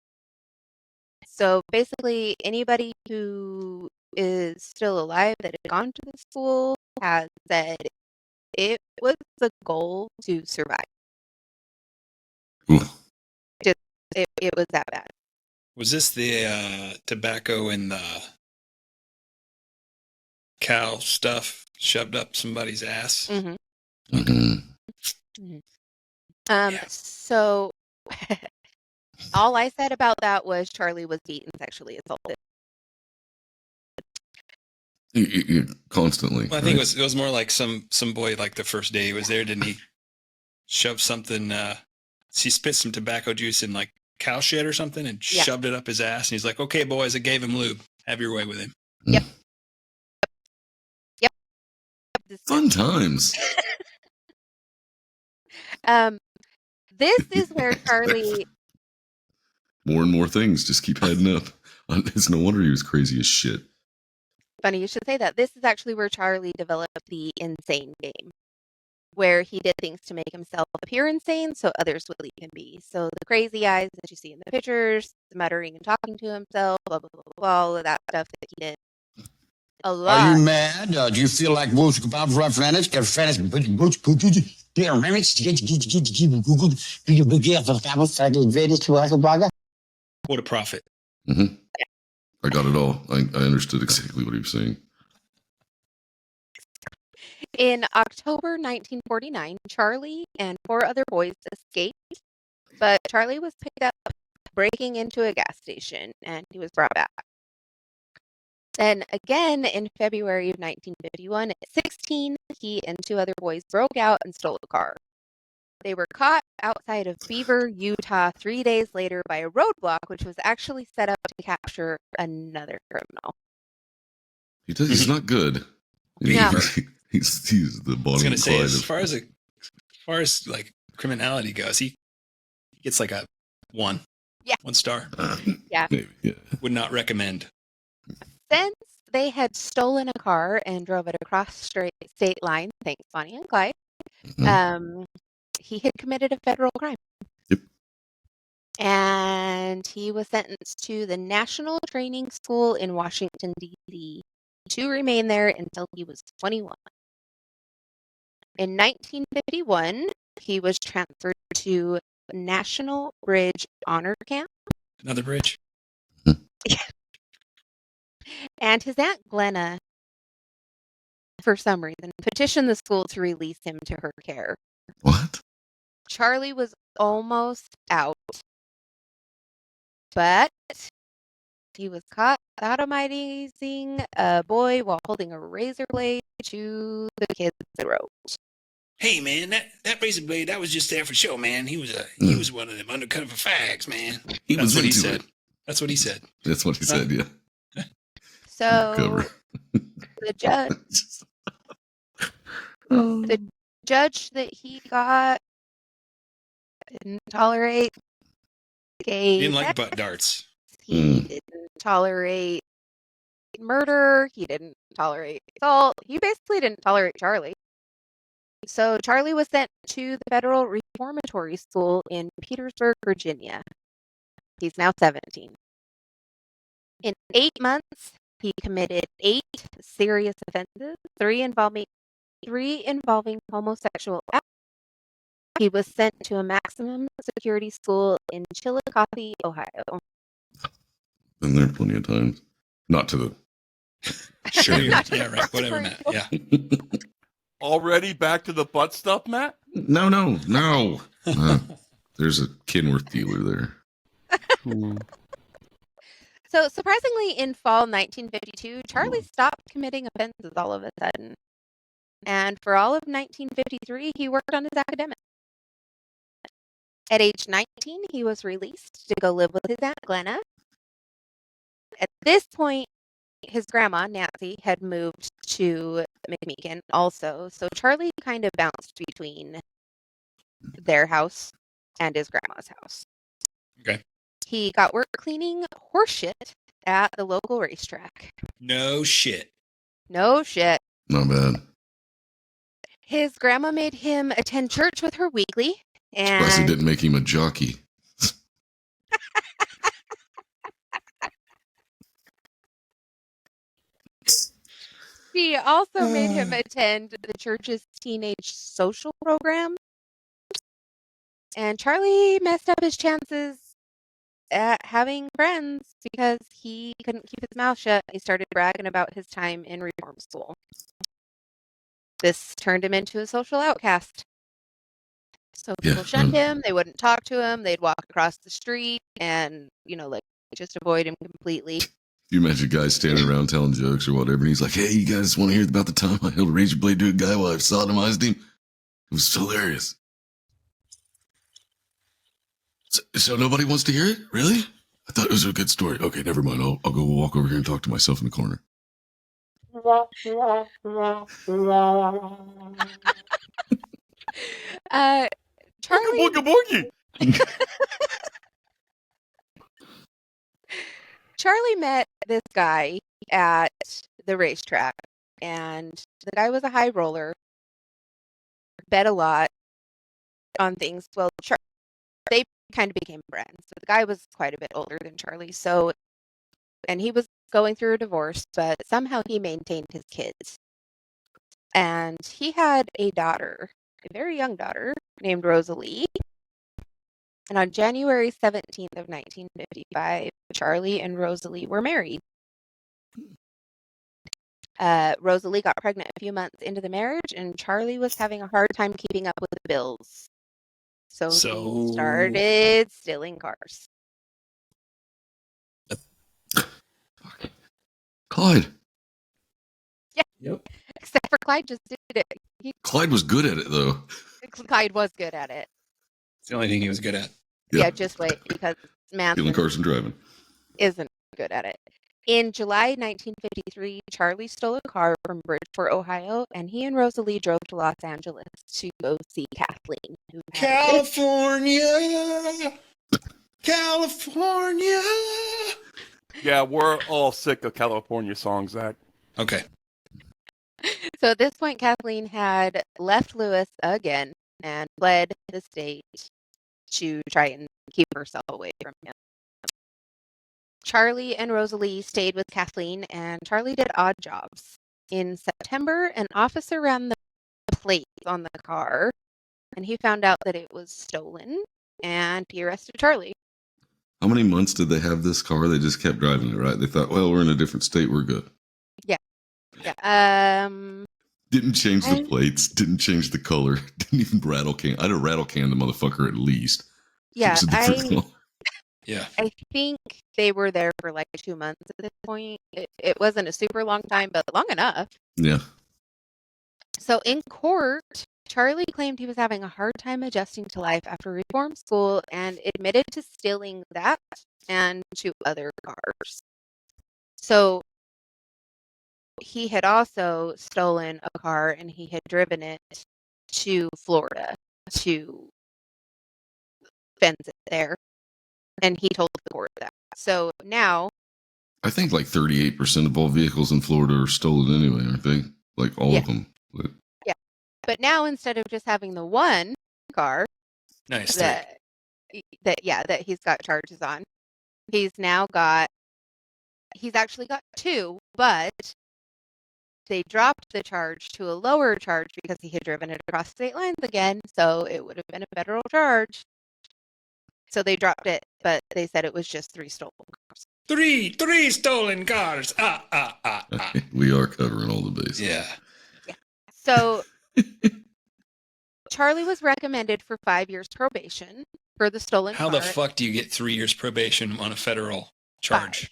So basically, anybody who is still alive that had gone to the school has said it was the goal to survive. Ooh. It was that bad. Was this the tobacco and the cow stuff shoved up somebody's ass? Mm-hmm. Mm-hmm. Yeah. So all I said about that was Charlie was beaten, sexually assaulted. Constantly. Well, I think it was more like some boy, like the first day he was there, didn't he shove something? He spit some tobacco juice in like cow shit or something and shoved it up his ass. And he's like, "Okay, boys, I gave him lube. Have your way with him." Yep. Fun times. This is where Charlie. More and more things just keep heading up. It's no wonder he was crazy as shit. Funny you should say that. This is actually where Charlie developed the insane game, where he did things to make himself appear insane so others would leave him be. So the crazy eyes that you see in the pictures, the muttering and talking to himself, blah, blah, blah, blah, all of that stuff that he did. A lot. Are you mad? Do you feel like What a prophet. Mm-hmm. I got it all. I understood exactly what he was saying. In October 1949, Charlie and 4 other boys escaped, but Charlie was picked up breaking into a gas station, and he was brought back. Then again in February of 1951, at 16, he and 2 other boys broke out and stole a car. They were caught outside of Beaver, Utah 3 days later by a roadblock, which was actually set up to capture another criminal. He's not good. No. He's the I was Bonnie going and to say, Clyde. as far as like criminality goes, he gets like a 1. Yeah. 1 star. Yeah. Maybe, yeah. Would not recommend. Since they had stolen a car and drove it across state lines, thanks Bonnie and Clyde, he had committed a federal crime. Yep. And he was sentenced to the National Training School in Washington, D.C. to remain there until he was 21. In 1951, he was transferred to National Bridge Honor Camp. Another bridge. And his Aunt Glenna, for some reason, petitioned the school to release him to her care. What? Charlie was almost out, but he was caught sodomizing a boy while holding a razor blade to the kid's throat. Hey man, that razor blade, that was just there for show, man. He was one of them undercover fags, man. That's what he said. That's what he said. That's what he said, yeah. So the judge that he got didn't tolerate gay He didn't like sex. butt darts. He didn't tolerate murder. He didn't tolerate assault. He basically didn't tolerate Charlie. So Charlie was sent to the Federal Reformatory School in Petersburg, Virginia. He's now 17. In 8 months, he committed 8 serious offenses, 3 involving homosexual acts. He was sent to a maximum security school in Chillicothe, Ohio. Been there plenty of times. Not to the Sure. Yeah, right. Whatever, Matt. Yeah. Already back to the butt stuff, Matt? No. There's a Kenworth dealer there. So, surprisingly, in fall 1952, Charlie stopped committing offenses all of a sudden. And for all of 1953, he worked on his academics. At age 19, he was released to go live with his Aunt Glenna. At this point, his grandma, Nancy, had moved to McMeekin also. So Charlie kind of bounced between their house and his grandma's house. Okay. He got work cleaning horse shit at the local racetrack. No shit. No shit. Not bad. His grandma made him attend church with her weekly. Surprised he didn't make him a jockey. She also made him attend the church's teenage social program. And Charlie messed up his chances at having friends because he couldn't keep his mouth shut. He started bragging about his time in reform school. This turned him into a social outcast. So people shunned him. They wouldn't talk to him. They'd walk across the street and, just avoid him completely. You imagine guys standing around telling jokes or whatever, and he's like, hey, you guys want to hear about the time I held a razor blade to a guy while I sodomized him? It was hilarious. So nobody wants to hear it? Really? I thought it was a good story. Okay, never mind. I'll go walk over here and talk to myself in the corner. Charlie... Boogie, boogie. Charlie met this guy at the racetrack, and the guy was a high roller, bet a lot on things. Well, they kind of became friends. So the guy was quite a bit older than Charlie, and he was going through a divorce, but somehow he maintained his kids. And he had a daughter, a very young daughter, named Rosalie. And on January 17th of 1955, Charlie and Rosalie were married. Rosalie got pregnant a few months into the marriage, and Charlie was having a hard time keeping up with the bills. So he started stealing cars. Clyde. Yeah. Yep. Except for Clyde just did it. Clyde was good at it, though. Clyde was good at it. It's the only thing he was good at. Yeah, just wait, because Manson stealing cars and driving isn't good at it. In July 1953, Charlie stole a car from Bridgeport, Ohio, and he and Rosalie drove to Los Angeles to go see Kathleen. California! California! Yeah, we're all sick of California songs, Zach. Okay. So at this point, Kathleen had left Lewis again and fled the state to try and keep herself away from him. Charlie and Rosalie stayed with Kathleen, and Charlie did odd jobs. In September, an officer ran the plates on the car, and he found out that it was stolen, and he arrested Charlie. How many months did they have this car? They just kept driving it, right? They thought, well, we're in a different state. We're good. Yeah. Didn't change the plates. Didn't change the color. Didn't even rattle can. I'd have rattle canned the motherfucker at least. Yeah, Yeah. I think they were there for like 2 months at this point. It wasn't a super long time, but long enough. Yeah. So in court, Charlie claimed he was having a hard time adjusting to life after reform school and admitted to stealing that and 2 other cars. So he had also stolen a car and he had driven it to Florida to fence it there. And he told the court that. So now... I think like 38% of all vehicles in Florida are stolen anyway, aren't they? Like all of them. But... Yeah. But now instead of just having the one car nice that he's got charges on, he's actually got 2, but they dropped the charge to a lower charge because he had driven it across state lines again, so it would have been a federal charge. So they dropped it, but they said it was just 3 stolen cars. Three stolen cars. We are covering all the bases. Yeah. So Charlie was recommended for 5 years probation for the stolen How car. the fuck do you get 3 years probation on a federal charge?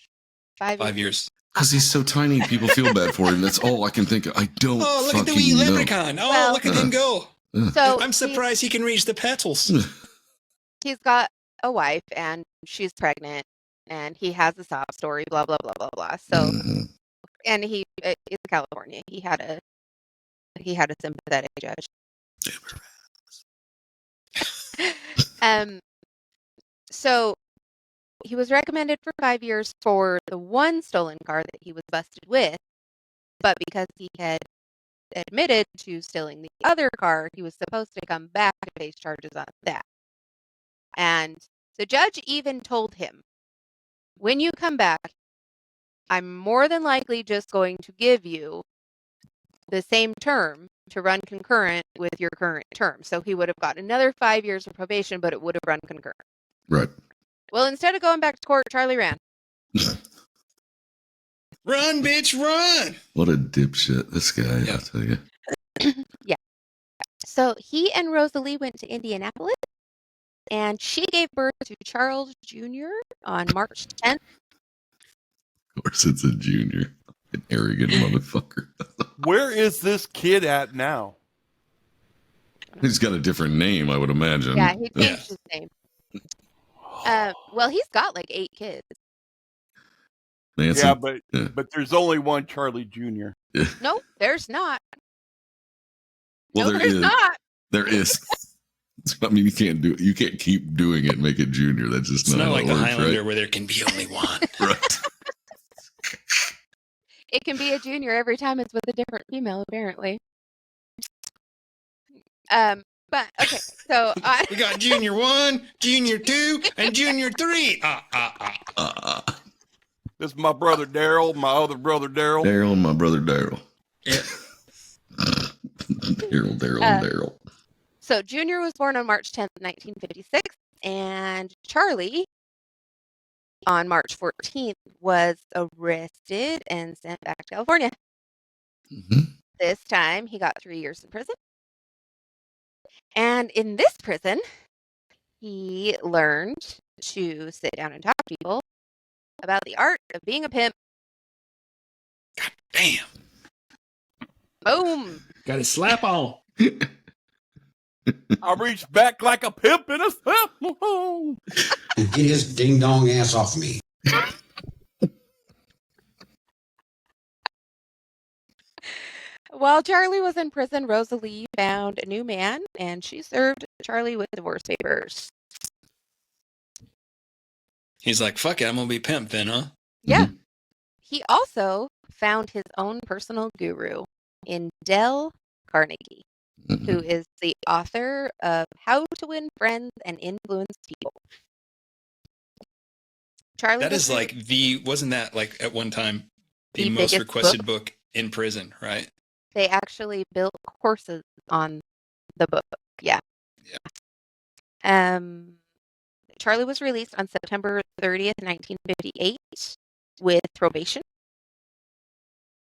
5 years. Because he's so tiny, people feel bad for him. That's all I can think of. I don't Oh, look at the fucking wee know. leprechaun. Oh, Well- look at him go. So I'm surprised he can reach the petals. he's got a wife and she's pregnant and he has a sob story, blah, blah, blah, blah, blah. So, and he is California. He had a sympathetic judge. So he was recommended for 5 years for the one stolen car that he was busted with, but because he had admitted to stealing the other car, he was supposed to come back and face charges on that. And the judge even told him, when you come back, I'm more than likely just going to give you the same term to run concurrent with your current term. So he would have got another 5 years of probation, but it would have run concurrent. Right. Well, instead of going back to court, Charlie ran. Run, bitch, run. What a dipshit, this guy, Yeah. I'll tell you. Yeah. So he and Rosalie went to Indianapolis, and she gave birth to Charles Jr. on March 10th. Of course, it's a junior. An arrogant motherfucker. Where is this kid at now? He's got a different name, I would imagine. Yeah, he changed his name. Well, he's got like 8 kids. Nancy? Yeah, but there's only one Charlie Jr. No, there's not. Well, no, there there's is. not. There is. I mean, you can't do it. You can't keep doing it and make it junior. That's just It's not not how like it the works, Highlander where there can be only one. Right. It can be a junior every time it's with a different female, apparently. But okay, so We got Junior 1, Junior 2, and Junior 3. This is my brother Daryl, my other brother Daryl. Daryl and my brother Daryl. Yeah. Daryl, and Daryl. So Junior was born on March 10th, 1956, and Charlie, on March 14th, was arrested and sent back to California. Mm-hmm. This time, he got 3 years in prison. And in this prison, he learned to sit down and talk to people about the art of being a pimp. God damn. Boom. Got a slap on. I reached back like a pimp in a slap. And get his ding dong ass off me. While Charlie was in prison, Rosalie found a new man, and she served Charlie with divorce papers. He's like, fuck it, I'm going to be pimp then, huh? Yeah. He also found his own personal guru in Dale Carnegie, who is the author of How to Win Friends and Influence People. Charlie That was is like wasn't that like at one time the The most biggest requested book in prison, right? They actually built courses on the book. Yeah. Charlie was released on September 30th, 1958 with probation.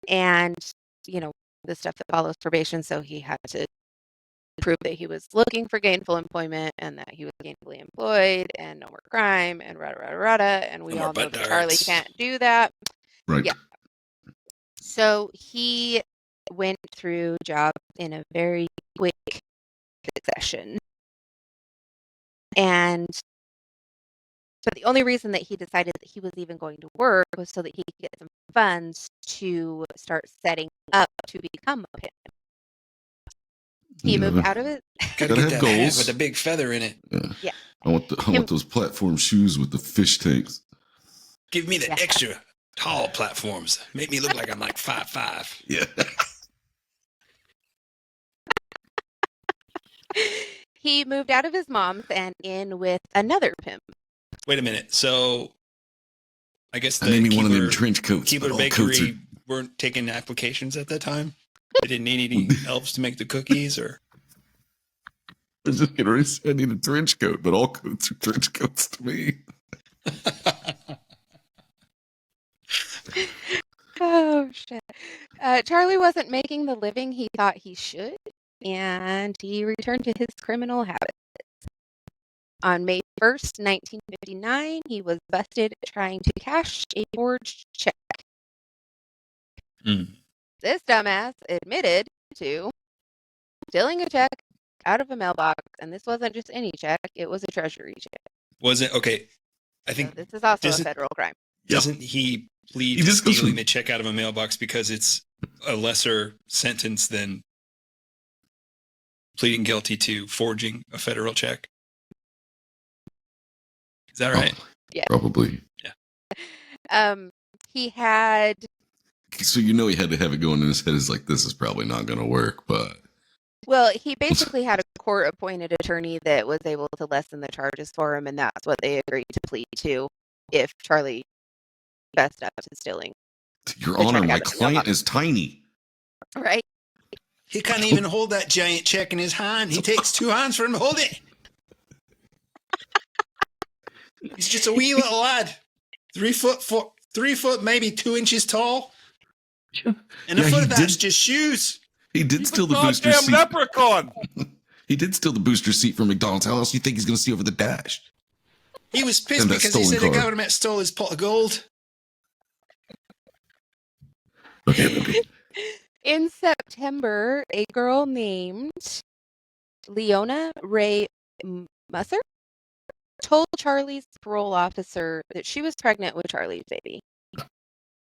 And, the stuff that follows probation. So he had to prove that he was looking for gainful employment and that he was gainfully employed and no more crime and rada. And we No all more know butt that Charlie darts. can't do that. Right. Yeah. So he went through jobs in a very quick succession. But the only reason that he decided that he was even going to work was so that he could get some funds to start setting up to become a pimp. He moved out of it. Gotta Gotta get have that hat goals. with a big feather in it. Yeah. I want those platform shoes with the fish tanks. Give me the Yeah. extra tall platforms. Make me look like I'm like 5'5". Yeah. He moved out of his mom's and in with another pimp. Wait a minute. So I guess I the made me one of them Keebler, trench coats. Keebler but all coats Bakery weren't taking applications at that time? They didn't need any elves to make the cookies or... I was just getting ready to say I need a trench coat, but all coats are trench coats to me. Oh, shit. Charlie wasn't making the living he thought he should, and he returned to his criminal habits. On May 1st, 1959, he was busted trying to cash a forged check. This dumbass admitted to stealing a check out of a mailbox, and this wasn't just any check, it was a treasury check. Was it? Okay. I think so this is also a federal crime. Doesn't he plead to stealing the check out of a mailbox because it's a lesser sentence than pleading guilty to forging a federal check? Is that right? Yeah. Probably. Yeah. He had... So you know he had to have it going in his head. Is like, this is probably not going to work, but... Well, he basically had a court-appointed attorney that was able to lessen the charges for him, and that's what they agreed to plead to if Charlie fessed up to stealing. Your Honor, my client is tiny. Right? He can't even hold that giant check in his hand. He takes 2 hands for him to hold it. He's just a wee little lad. 3 foot, maybe 2 inches tall. And a foot of that's just shoes. He did steal the booster seat. Leprechaun. He did steal the booster seat from McDonald's. How else do you think he's going to see over the dash? He was pissed because he said the government stole his pot of gold. Okay. In September, a girl named Leona Ray Musser told Charlie's parole officer that she was pregnant with Charlie's baby.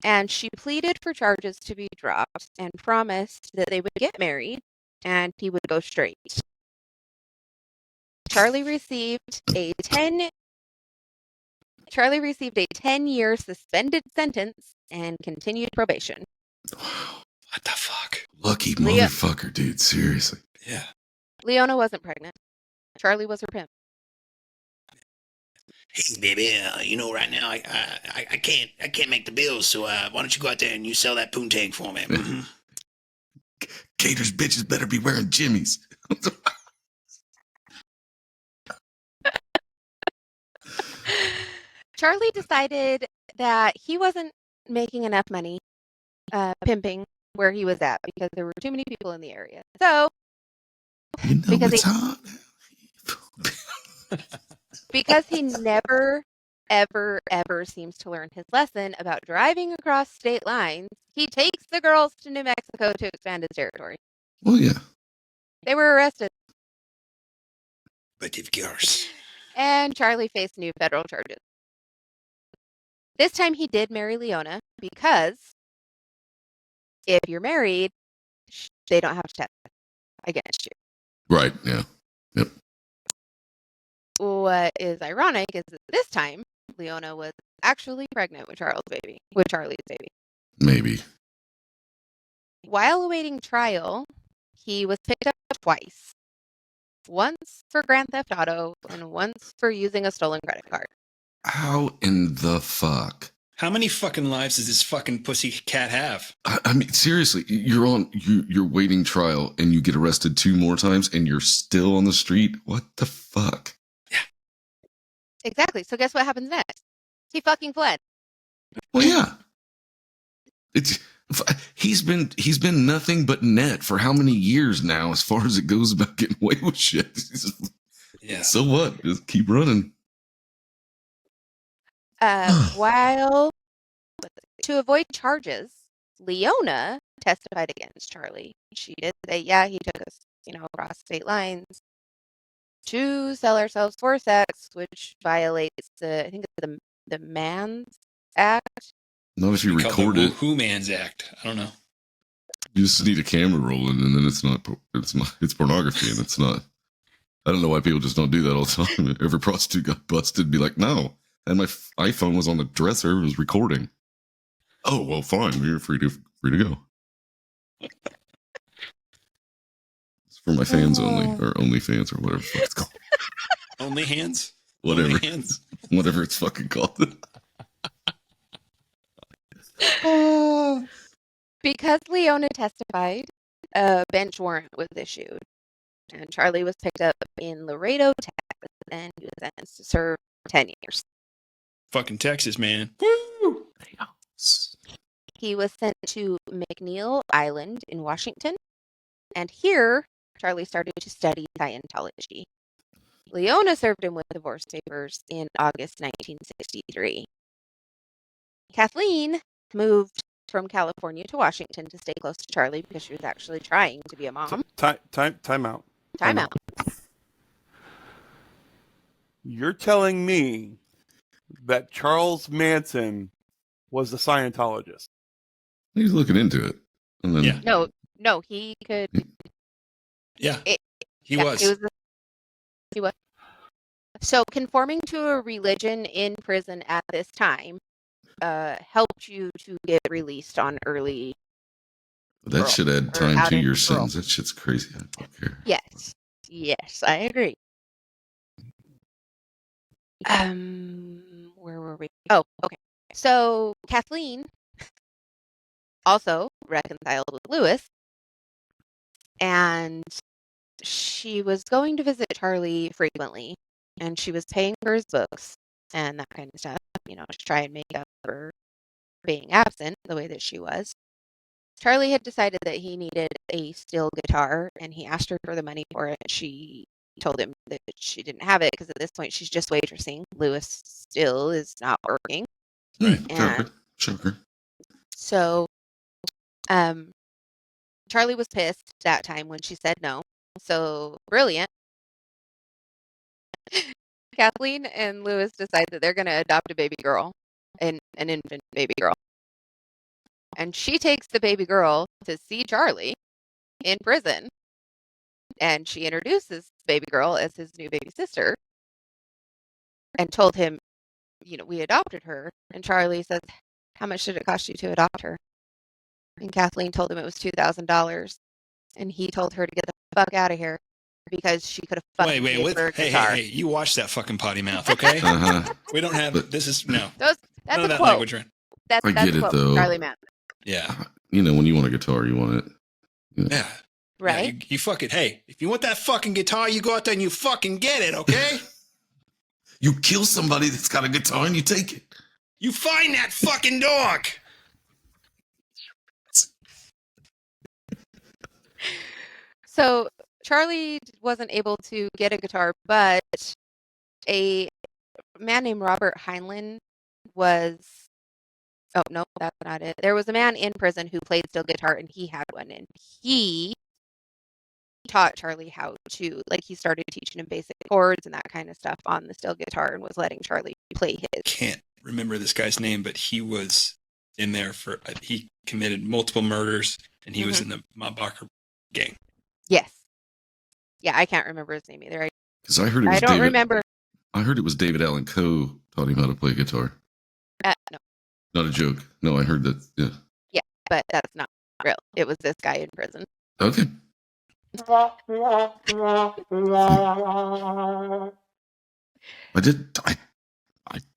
And she pleaded for charges to be dropped and promised that they would get married and he would go straight. Charlie received a 10-year suspended sentence and continued probation. What the fuck? Lucky motherfucker, dude. Seriously. Yeah. Leona wasn't pregnant. Charlie was her pimp. Hey, baby, right now I can't make the bills, so why don't you go out there and you sell that poontang for me? Mm-hmm. Gators bitches better be wearing jimmies. Charlie decided that he wasn't making enough money pimping where he was at because there were too many people in the area. So, because he never, ever, ever seems to learn his lesson about driving across state lines, he takes the girls to New Mexico to expand his territory. Well, yeah. They were arrested. But of course. And Charlie faced new federal charges. This time he did marry Leona because if you're married, they don't have to testify against you. Right, yeah. Yep. What is ironic is that this time Leona was actually pregnant with Charlie's baby. Maybe. While awaiting trial, he was picked up twice. Once for grand theft auto and once for using a stolen credit card. How in the fuck? How many fucking lives does this fucking pussy cat have? I mean, seriously, you're waiting trial and you get arrested 2 more times and you're still on the street? What the fuck? Yeah. Exactly. So guess what happens next? He fucking fled. Well, yeah. He's been nothing but net for how many years now as far as it goes about getting away with shit. Yeah. So what? Just keep running. To avoid charges, Leona testified against Charlie. She did say, yeah, he took us, across state lines to sell ourselves for sex, which violates I think it's the Man's Act. Not if you record it. Who Man's Act? I don't know. You just need a camera rolling, and then it's pornography, and it's not. I don't know why people just don't do that all the time. Every prostitute got busted, be like, no. And my iPhone was on the dresser, it was recording. Oh, well, fine. You're free to go. It's for my fans only, or only fans, or whatever the fuck it's called. Only hands? Whatever. Only hands. Whatever it's fucking called. Because Leona testified, a bench warrant was issued. And Charlie was picked up in Laredo, Texas, and he was sentenced to serve 10 years. Fucking Texas, man. Woo! he was sent to McNeil Island in Washington, and here Charlie started to study Scientology. Leona served him with divorce papers in August 1963. Kathleen moved from California to Washington to stay close to Charlie because she was actually trying to be a mom. Time out. Time out. You're telling me that Charles Manson was a Scientologist? He's looking into it. And then, Yeah. No, he could. Yeah, It- he yeah, was. He was. So conforming to a religion in prison at this time helped you to get released on early. that should add or time out to in your parole. sentence. That shit's crazy. I don't care. Yes, I agree. Where were we? Oh, okay. So Kathleen also reconciled with Lewis, and she was going to visit Charlie frequently, and she was paying for his books and that kind of stuff, to try and make up for being absent the way that she was. Charlie had decided that he needed a steel guitar, and he asked her for the money for it. She told him that she didn't have it because at this point she's just waitressing. Lewis still is not working. Right. And Shocker. so Charlie was pissed that time when she said no. So brilliant. Kathleen and Lewis decide that they're going to adopt a baby girl, an infant baby girl. And she takes the baby girl to see Charlie in prison. And she introduces baby girl as his new baby sister and told him, we adopted her. And Charlie says, how much did it cost you to adopt her? And Kathleen told him it was $2,000. And he told her to get the fuck out of here because she could have fucking paid for a guitar. Hey, you watch that fucking potty mouth, okay? Uh-huh. We don't have, this is, no. That's None a of that quote. language, right? That's I get a it, quote though. from Charlie Manson. Yeah. When you want a guitar, you want it. Yeah. Right? Yeah, you fucking, hey, if you want that fucking guitar, you go out there and you fucking get it, okay? You kill somebody that's got a guitar and you take it. You find that fucking dog. So Charlie wasn't able to get a guitar, but a man named Robert Heinlein was. Oh, no, that's not it. There was a man in prison who played steel guitar, and he had one, and he taught Charlie how to, he started teaching him basic chords and that kind of stuff on the steel guitar and was letting Charlie play his. Can't remember this guy's name, but he was in there he committed multiple murders, and he was in the Mobbacher gang. Yes. Yeah, I can't remember his name either. Because I heard it was I don't remember. I heard it was David Allen Coe taught him how to play guitar. No. Not a joke. No, I heard that. Yeah. Yeah, but that's not real. It was this guy in prison. Okay. I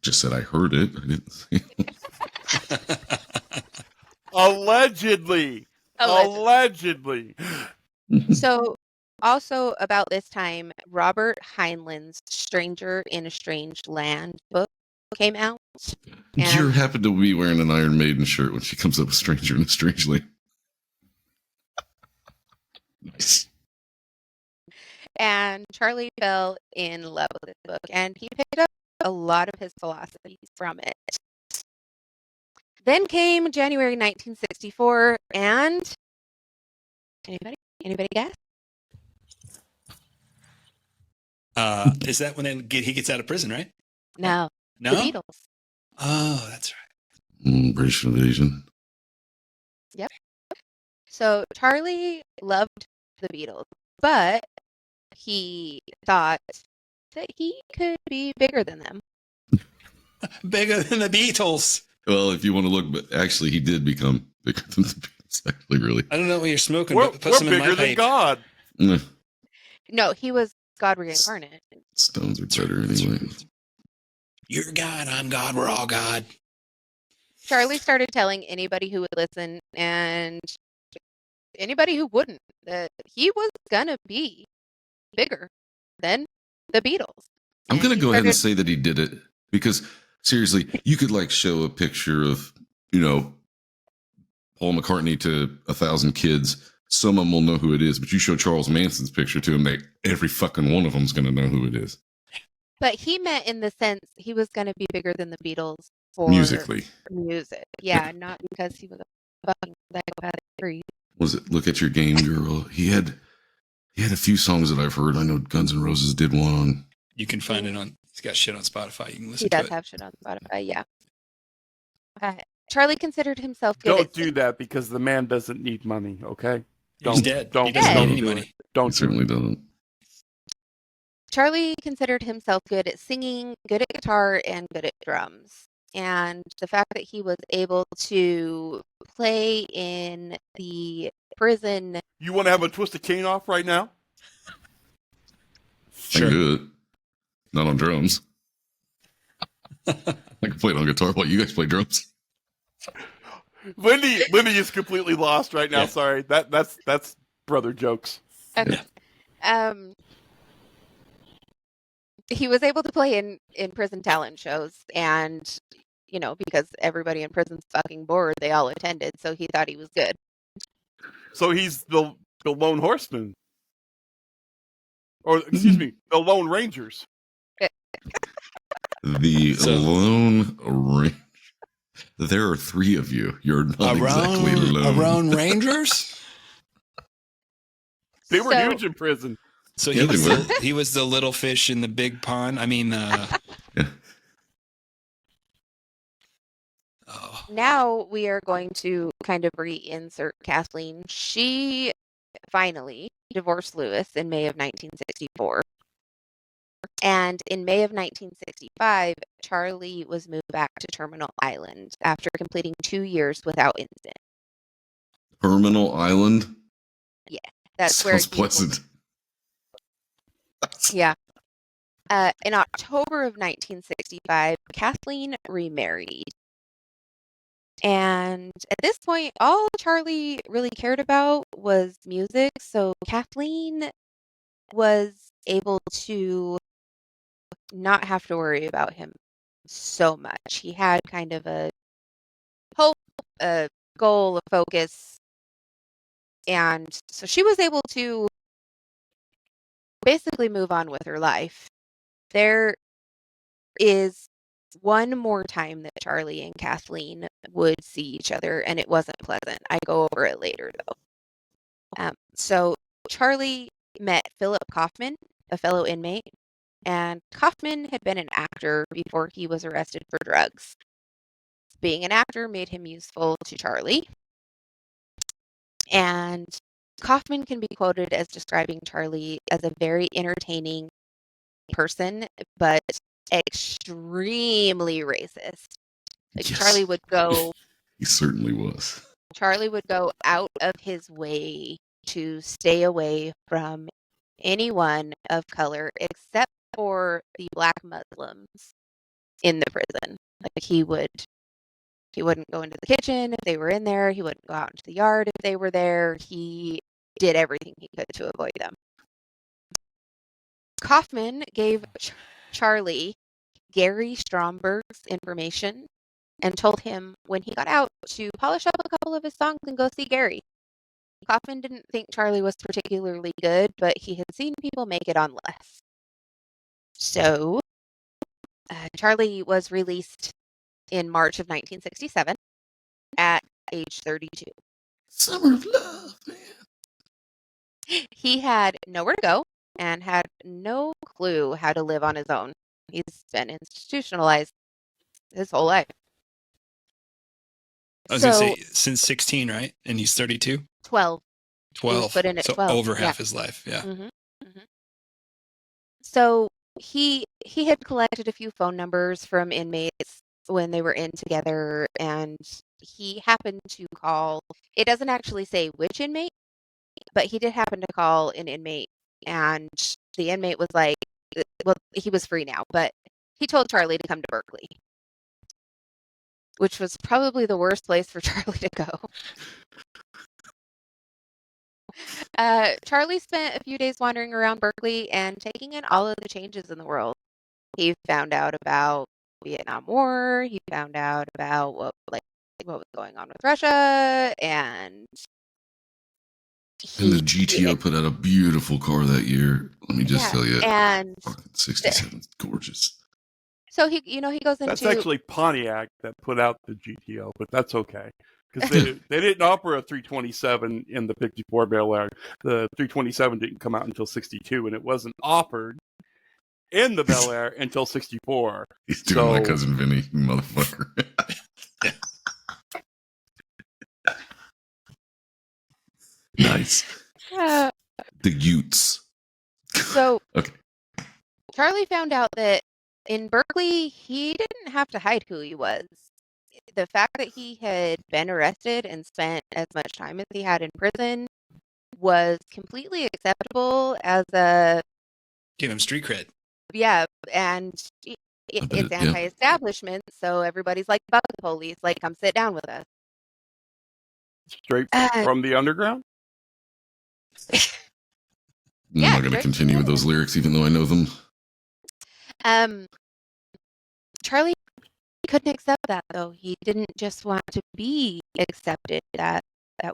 just said I heard it. I didn't say Allegedly. So, also about this time, Robert Heinlein's Stranger in a Strange Land book came out. You happen to be wearing an Iron Maiden shirt when she comes up with Stranger in a Strange Land. Nice. And Charlie fell in love with this book, and he picked up a lot of his philosophies from it. Then came January 1964, and anybody guess? Is that when he gets out of prison, right? No. No? The Beatles. Oh, that's right. British invasion. Yep. So Charlie loved the Beatles, but he thought that he could be bigger than them. Bigger than the Beatles. Well, if you want to look, but actually he did become bigger than the Beatles, actually, really. I don't know what you're smoking, We're but put some in my bigger than pipe. God. No, he was God reincarnate. Stones are better anyway. You're God, I'm God, we're all God. Charlie started telling anybody who would listen and anybody who wouldn't that he was gonna be bigger than the Beatles. I'm And going to he go ahead and started- say that he did it because seriously, you could show a picture of, Paul McCartney to 1,000 kids, some of them will know who it is. But you show Charles Manson's picture to them, every fucking one of them is going to know who it is. But he meant in the sense he was going to be bigger than the Beatles for Musically. music. Yeah, not because he was a fucking psychopath. Was it Look at Your Game Girl? He had a few songs that I've heard. I know Guns N' Roses did one on. You can find it on. He's got shit on Spotify. You can listen He to it. does have shit on Spotify. Yeah. Charlie considered himself good. Don't do that because the man doesn't need money. Okay. He's dead. Don't He doesn't don't need any do money. it. Don't He certainly do it. doesn't. Charlie considered himself good at singing, good at guitar, and good at drums. And the fact that he was able to play in the prison. You want to have a Twisted Cane off right now? I can do it. Not on drums. I can play it on guitar while you guys play drums. Lindy is completely lost right now. Yeah. Sorry. That's brother jokes. Okay. He was able to play in prison talent shows, and because everybody in prison's fucking bored, they all attended, so he thought he was good. So he's the lone horseman. Or excuse me, the Lone Rangers. The Lone Ranger. There are 3 of you. You're not exactly alone. Around Rangers? They were huge in prison. So Yeah, he was the little fish in the big pond. I mean, Now we are going to kind of reinsert Kathleen. She finally divorced Lewis in May of 1964. And in May of 1965, Charlie was moved back to Terminal Island after completing 2 years without incident. Terminal Island? Yeah, that's where Sounds pleasant. Yeah. In October of 1965, Kathleen remarried. And at this point, all Charlie really cared about was music. So Kathleen was able to not have to worry about him so much. He had kind of a hope, a goal, a focus. And so she was able to basically move on with her life. There is one more time that Charlie and Kathleen would see each other, and it wasn't pleasant. I go over it later, though. So Charlie met Philip Kaufman, a fellow inmate, and Kaufman had been an actor before he was arrested for drugs. Being an actor made him useful to Charlie. And Kaufman can be quoted as describing Charlie as a very entertaining person, but extremely racist. Like Yes. Charlie would go He certainly was. Charlie would go out of his way to stay away from anyone of color except for the black Muslims in the prison. Like he wouldn't go into the kitchen if they were in there. He wouldn't go out into the yard if they were there. He did everything he could to avoid them. Kaufman gave Charlie Gary Stromberg's information and told him when he got out to polish up a couple of his songs and go see Gary. Kaufman didn't think Charlie was particularly good, but he had seen people make it on less. So, Charlie was released in March of 1967 at age 32. Summer of love, man. He had nowhere to go and had no clue how to live on his own. He's been institutionalized his whole life. I was going to say since 16, right? And he's 32? 12. 12. Put in at so 12. over half his life, yeah. Mm-hmm. Mm-hmm. So he had collected a few phone numbers from inmates when they were in together, and he happened to call. It doesn't actually say which inmate, but he did happen to call an inmate, and the inmate was like, well, he was free now, but he told Charlie to come to Berkeley, which was probably the worst place for Charlie to go. Charlie spent a few days wandering around Berkeley and taking in all of the changes in the world. He found out about Vietnam War. He found out about what what was going on with Russia, and the GTO put out a beautiful car that year. Let me just tell you. And 67 is gorgeous. So he goes into. That's actually Pontiac that put out the GTO, but that's okay because they didn't offer a 327 in the 54 Bel Air. The 327 didn't come out until 62, and it wasn't offered in the Bel Air until 64. He's doing my cousin Vinny, motherfucker. Nice. The Utes. So okay. Charlie found out that in Berkeley, he didn't have to hide who he was. The fact that he had been arrested and spent as much time as he had in prison was completely acceptable as a... Give him street cred. Yeah, and it's anti-establishment, so everybody's like, fuck the police, like, come sit down with us. Straight from the underground? I'm not going to continue with those lyrics, even though I know them. Charlie couldn't accept that, though. He didn't just want to be accepted. That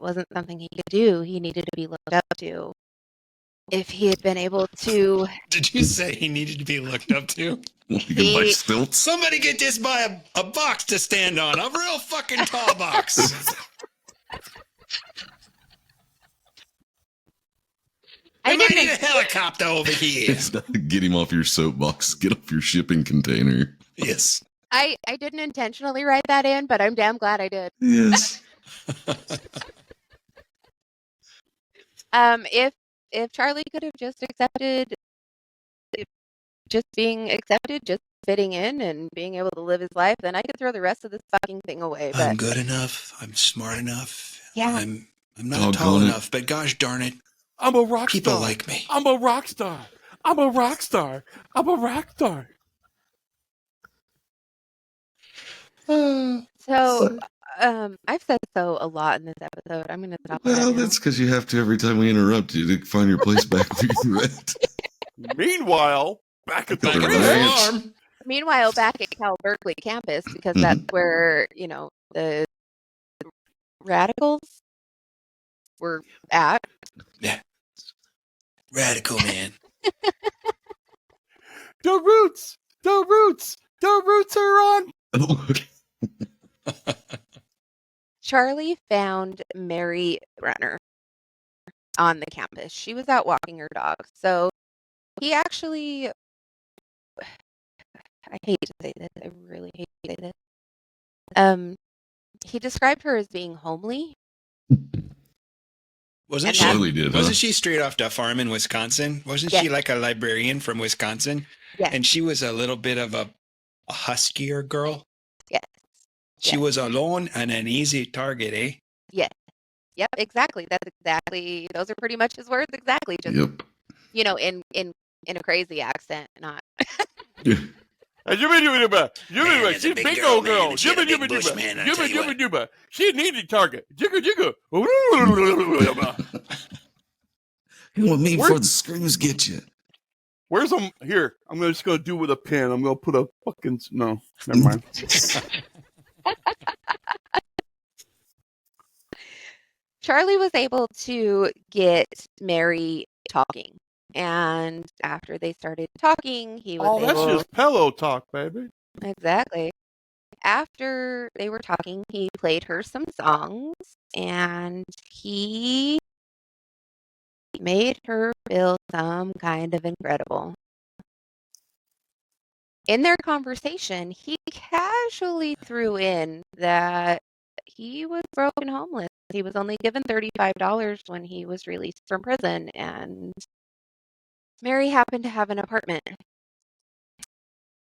wasn't something he could do. He needed to be looked up to. If he had been able to... Did you say he needed to be looked up to? Somebody get this by a box to stand on. A real fucking tall box. I might need a helicopter over here. Get him off your soapbox. Get off your shipping container. Yes. I didn't intentionally write that in, but I'm damn glad I did. Yes. If Charlie could have just accepted, just being accepted, just fitting in and being able to live his life, then I could throw the rest of this fucking thing away. But I'm good enough. I'm smart enough. Yeah. I'm not tall enough, but gosh darn it. I'm a rock star. People like me. I'm a rock star. I'm a rock star. I'm a rock star. So, I've said so a lot in this episode. I'm going to stop. Well, that's because you have to every time we interrupt you to find your place back where you're at. Meanwhile, back at the ranch. Meanwhile, back at Cal Berkeley campus, because that's where, the radicals were at. Yeah. Radical, man. The roots are on. Charlie found Mary Runner on the campus. She was out walking her dog. So he actually, I hate to say this, I really hate to say this. He described her as being homely. Wasn't she straight off the farm in Wisconsin? Wasn't she like a librarian from Wisconsin? Yeah. And she was a little bit of a huskier girl? Yes. She was alone and an easy target, eh? Yes. Yep, exactly. Those are pretty much his words, exactly. Just, in a crazy accent, not... She's a big old girl. She a needy target. Jigga. You want me before the screws get you. Where's them? Here, I'm just going to do with a pen. I'm going to put a fucking... No, never mind. Charlie was able to get Mary talking. And after they started talking, he was that's just pillow talk, baby. Exactly. After they were talking, he played her some songs, and he made her feel some kind of incredible. In their conversation, he casually threw in that he was broke and homeless. He was only given $35 when he was released from prison, and Mary happened to have an apartment.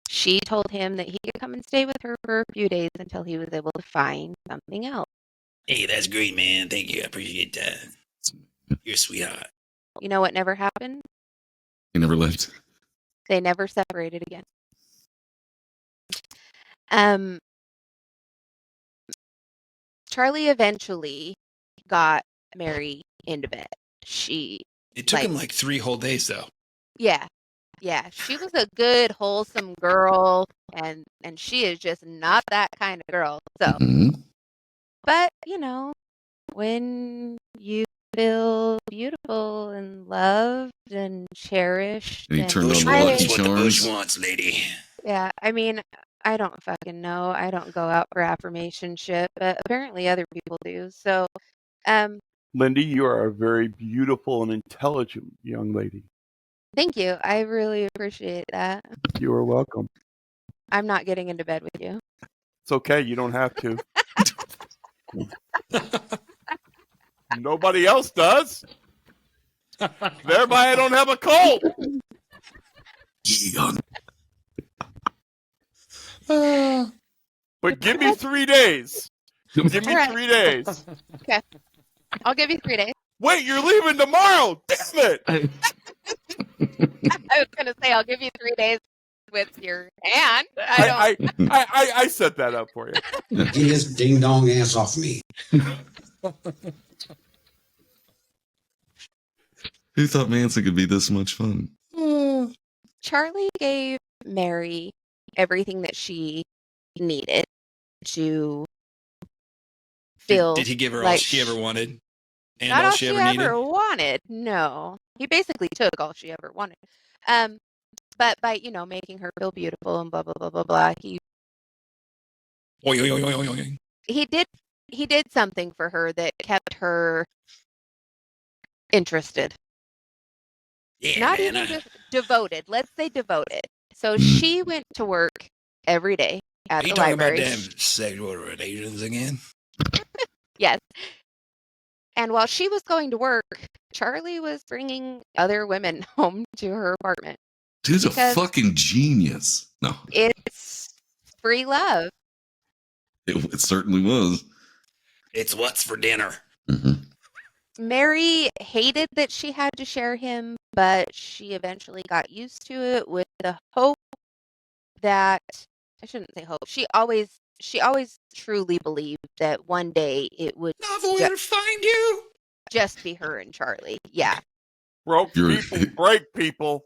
She told him that he could come and stay with her for a few days until he was able to find something else. Hey, that's great, man. Thank you. I appreciate that. You're a sweetheart. You know what never happened? He never left. They never separated again. Charlie eventually got Mary into bed. It took him like 3 whole days, though. Yeah. She was a good, wholesome girl, and she is just not that kind of girl. So But, when you feel beautiful and loved and cherished And he and turned on Bush the Lucky wants what the bush Charms. wants, lady. yeah, I mean, I don't fucking know. I don't go out for affirmation shit, but apparently other people do. So, um, Lindy, you are a very beautiful and intelligent young lady. thank you. I really appreciate that. You are welcome. I'm not getting into bed with you. It's okay. You don't have to. Nobody else does. Thereby, I don't have a cold. Young. But give me 3 days. Give me All right. 3 days. Okay. I'll give you 3 days. Wait, you're leaving tomorrow. Damn it. I was going to say, I'll give you 3 days with your hand. I set that up for you. Get his ding dong ass off me. Who thought Manson could be this much fun? Charlie gave Mary everything that she needed to feel. Did he give her all like she ever wanted? And not all all she she ever needed? ever wanted. No, he basically took all she ever wanted. But by making her feel beautiful and blah blah blah blah blah, Oy, oy, oy, oy, oy, oy. he did something for her that kept her interested. Yeah, Not man. even just devoted. Let's say devoted. So she went to work every day Are at you the talking library. about them sexual relations again? Yes. And while she was going to work, Charlie was bringing other women home to her apartment. Dude's a Because- fucking genius. No, It's free love. it certainly was. It's what's for dinner. Mm-hmm. Mary hated that she had to share him, but she eventually got used to it with the hope that I shouldn't say hope. She always truly believed that one day it would Love will find you. just be her and Charlie. Yeah. Broke You're- people break people.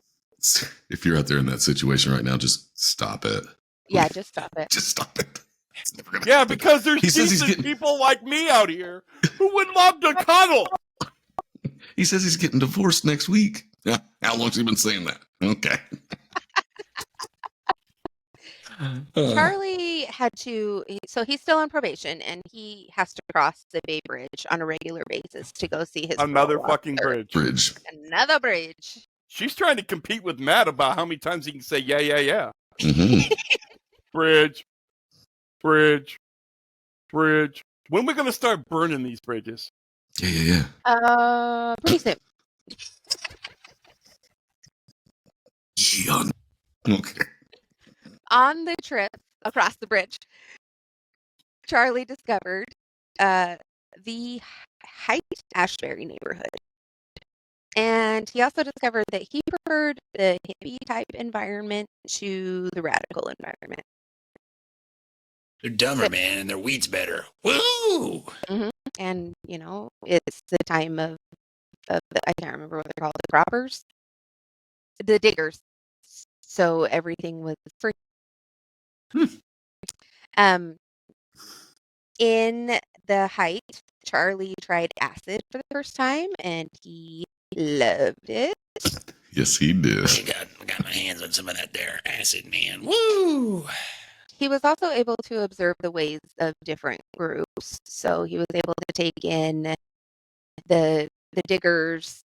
If you're out there in that situation right now, just stop it. Yeah, just stop it. Just stop it. It's never gonna Yeah, happen. because there's He says he's decent getting- people like me out here who would love to cuddle. He says he's getting divorced next week. How long's he been saying that? Okay. Charlie had to, so he's still on probation and he has to cross the Bay Bridge on a regular basis to go see his Another parole fucking officer. bridge. Bridge. Another bridge. She's trying to compete with Matt about how many times he can say yeah, yeah, yeah. Mm-hmm. Bridge. Bridge. Bridge. When are we going to start burning these bridges? Yeah. Pretty soon. Young. Okay. On the trip across the bridge, Charlie discovered the Height Ashbury neighborhood. And he also discovered that he preferred the hippie type environment to the radical environment. They're dumber, man, and their weed's better. Woo! And, it's the time of I can't remember what they're called, the croppers? The diggers. So everything was free. In the Height, Charlie tried acid for the first time, and he loved it. Yes, he did. I got my hands on some of that there acid, man. Woo! He was also able to observe the ways of different groups. So he was able to take in the diggers'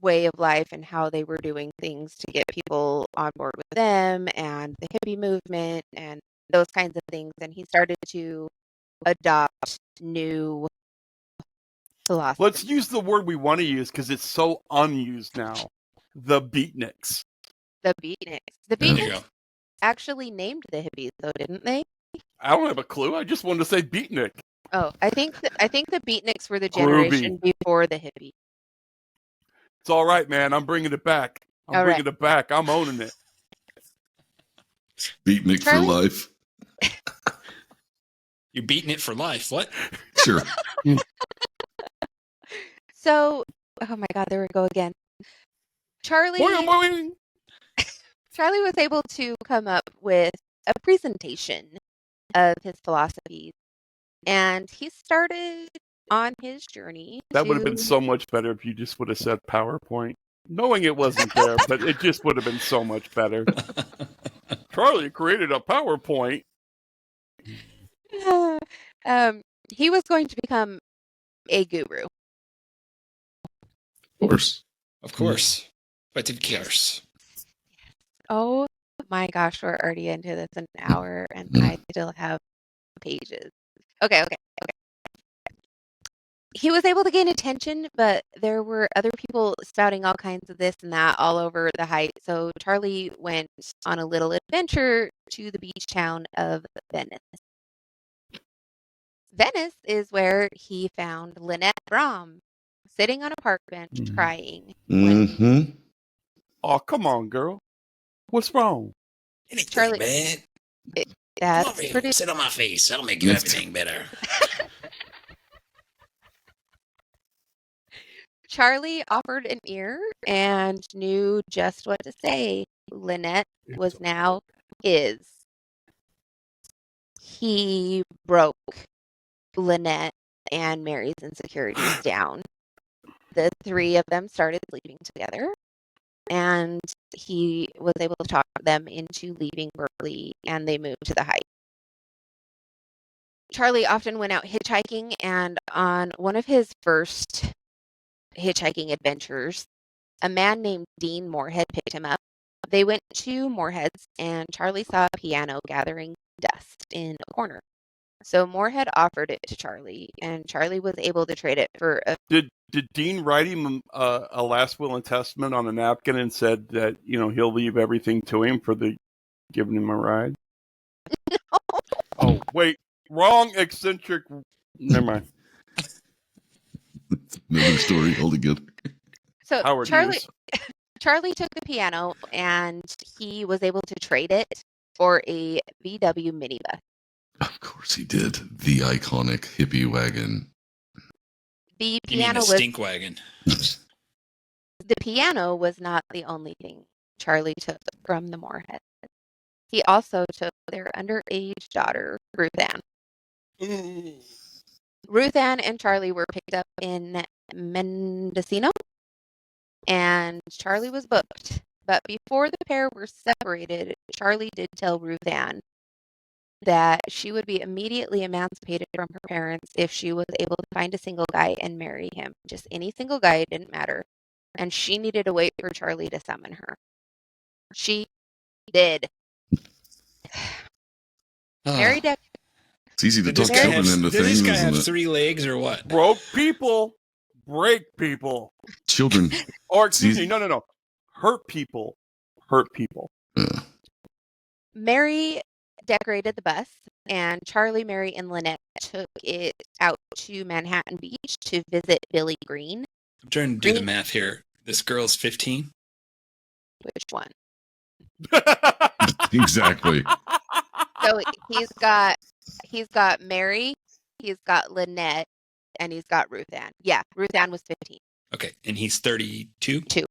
way of life and how they were doing things to get people on board with them, and the hippie movement and those kinds of things. And he started to adopt new philosophy. Let's use the word we want to use because it's so unused now. The beatniks. The beatniks. The There you beatniks go. actually named the hippies, though, didn't they? I don't have a clue. I just wanted to say beatnik. Oh, I think the beatniks were the Groovy. generation before the hippie. It's all right, man. I'm bringing it back. I'm All right. bringing it back. I'm owning it. Beatnik for Charlie? life. You're beating it for life. What? Sure. So, oh my God, there we go again. Charlie Boing, boing. Charlie was able to come up with a presentation of his philosophies And he started on his journey That would have been to so much better if you just would have said PowerPoint. Knowing it wasn't there, but it just would have been so much better. Charlie created a PowerPoint. he was going to become a guru. Of course. Of course. But who cares? Oh my gosh, we're already into this an hour and I still have pages. Okay. He was able to gain attention, but there were other people spouting all kinds of this and that all over the heights. So Charlie went on a little adventure to the beach town of Venice. Venice is where he found Lynette Brom sitting on a park bench crying. Mm-hmm. Oh, come on, girl. What's wrong? Anything Charlie- bad? Come That's over here. pretty. Sit on my face. That'll make you everything better. Charlie offered an ear and knew just what to say. Lynette was now his. He broke Lynette and Mary's insecurities down. The three of them started sleeping together, and he was able to talk them into leaving Berkeley, and they moved to the Heights. Charlie often went out hitchhiking, and on one of his first hitchhiking adventures, a man named Dean Moorhead picked him up. They went to Moorhead's, and Charlie saw a piano gathering dust in a corner. So Moorhead offered it to Charlie, and Charlie was able to trade it for a... Did Dean write him a last will and testament on a napkin and said that, you know, he'll leave everything to him for the giving him a ride? No. Oh, wait. Wrong eccentric. Never mind. Another story altogether. So Howard Charlie, Hughes. Charlie took the piano, and he was able to trade it for a VW minibus. Of course he did. The iconic hippie wagon. The You mean piano the was stink wagon? the piano was not the only thing Charlie took from the Moorhead. He also took their underage daughter, Ruth Ann. Ruth Ann and Charlie were picked up in Mendocino, and Charlie was booked. But before the pair were separated, Charlie did tell Ruth Ann that she would be immediately emancipated from her parents if she was able to find a single guy and marry him. Just any single guy, it didn't matter. And she needed to wait for Charlie to summon her. She did. Mary Deck. It's easy to Did this talk guy children have, into did this things, guy isn't have it? 3 legs or what? Broke people. Break people. Children. Or, excuse See- me, no. Hurt people. Hurt people. Mary decorated the bus, and Charlie, Mary, and Lynette took it out to Manhattan Beach to visit Billy Green. I'm trying to do the math here. This girl's 15. Which one? Exactly. So he's got Mary, he's got Lynette, and he's got Ruth Ann. Yeah, Ruth Ann was 15. Okay, and he's 32? 2.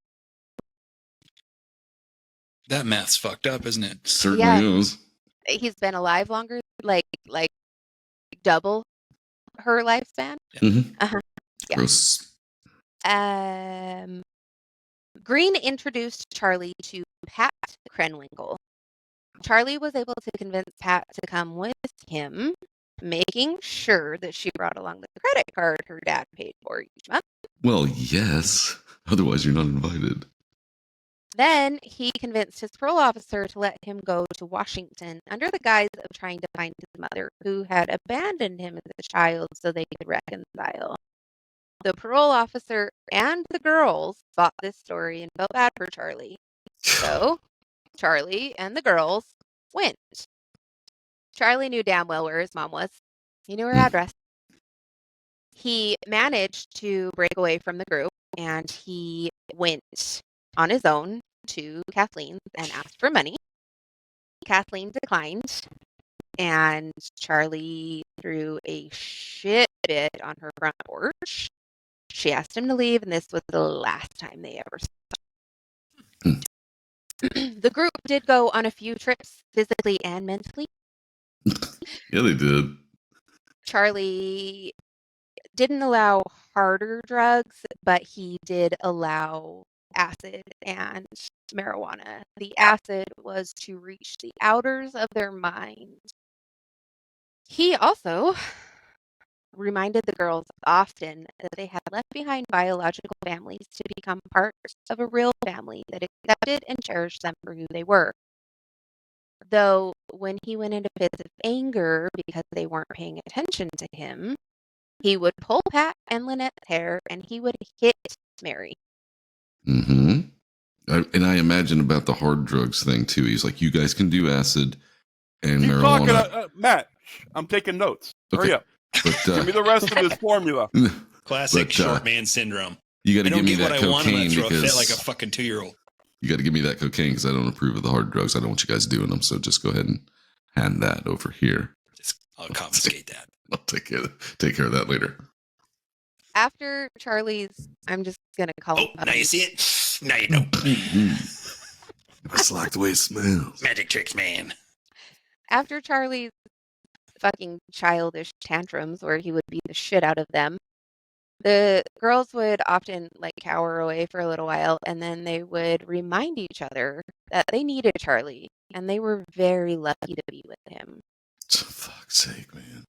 That math's fucked up, isn't it? Certainly Yeah. is. He's been alive longer, like double her lifespan. Mm-hmm. Uh-huh. Yeah. Gross. Green introduced Charlie to Pat Krenwinkel. Charlie was able to convince Pat to come with him, making sure that she brought along the credit card her dad paid for each month. Well, yes. Otherwise, you're not invited. Then he convinced his parole officer to let him go to Washington under the guise of trying to find his mother, who had abandoned him as a child so they could reconcile. The parole officer and the girls bought this story and felt bad for Charlie. So Charlie and the girls went. Charlie knew damn well where his mom was. He knew her address. He managed to break away from the group, and he went on his own to Kathleen's and asked for money. Kathleen declined, and Charlie threw a shit fit on her front porch. She asked him to leave, and this was the last time they ever saw him. The group did go on a few trips, physically and mentally. Yeah, they did. Charlie didn't allow harder drugs, but he did allow acid and marijuana. The acid was to reach the outers of their mind. He also reminded the girls often that they had left behind biological families to become part of a real family that accepted and cherished them for who they were. Though when he went into fits of anger because they weren't paying attention to him, he would pull Pat and Lynette's hair and he would hit Mary. Mm-hmm. And I imagine about the hard drugs thing too. He's like, you guys can do acid and Keep marijuana. talking, Matt. I'm taking notes. Okay. Hurry up. But Give me the rest of this formula. Classic But, short man syndrome. You got I to don't give me get that what I want. I'm cocaine gonna throw a fit because like a fucking 2-year-old. you got to give me that cocaine because I don't approve of the hard drugs. I don't want you guys doing them. So just go ahead and hand that over here. I'll confiscate that. I'll take care of that later. After Charlie's, I'm just going to call Oh, him. now you see it? Now you don't. I just like the way it smells. Magic tricks, man. After Charlie's fucking childish tantrums where he would beat the shit out of them, the girls would often like cower away for a little while and then they would remind each other that they needed Charlie and they were very lucky to be with him. For fuck's sake, man.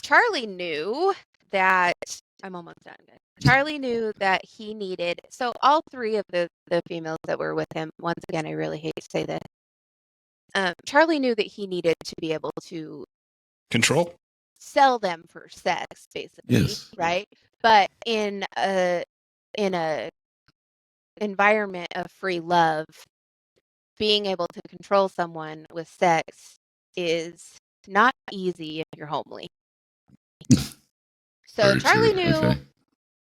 Charlie knew that I'm almost done, guys. Charlie knew that he needed, so all three of the females that were with him, once again, I really hate to say this, Charlie knew that he needed to be able to Control? sell them for sex, basically, Yes. right? But in a environment of free love, being able to control someone with sex is not easy if you're homely. So Very Charlie true. knew Okay.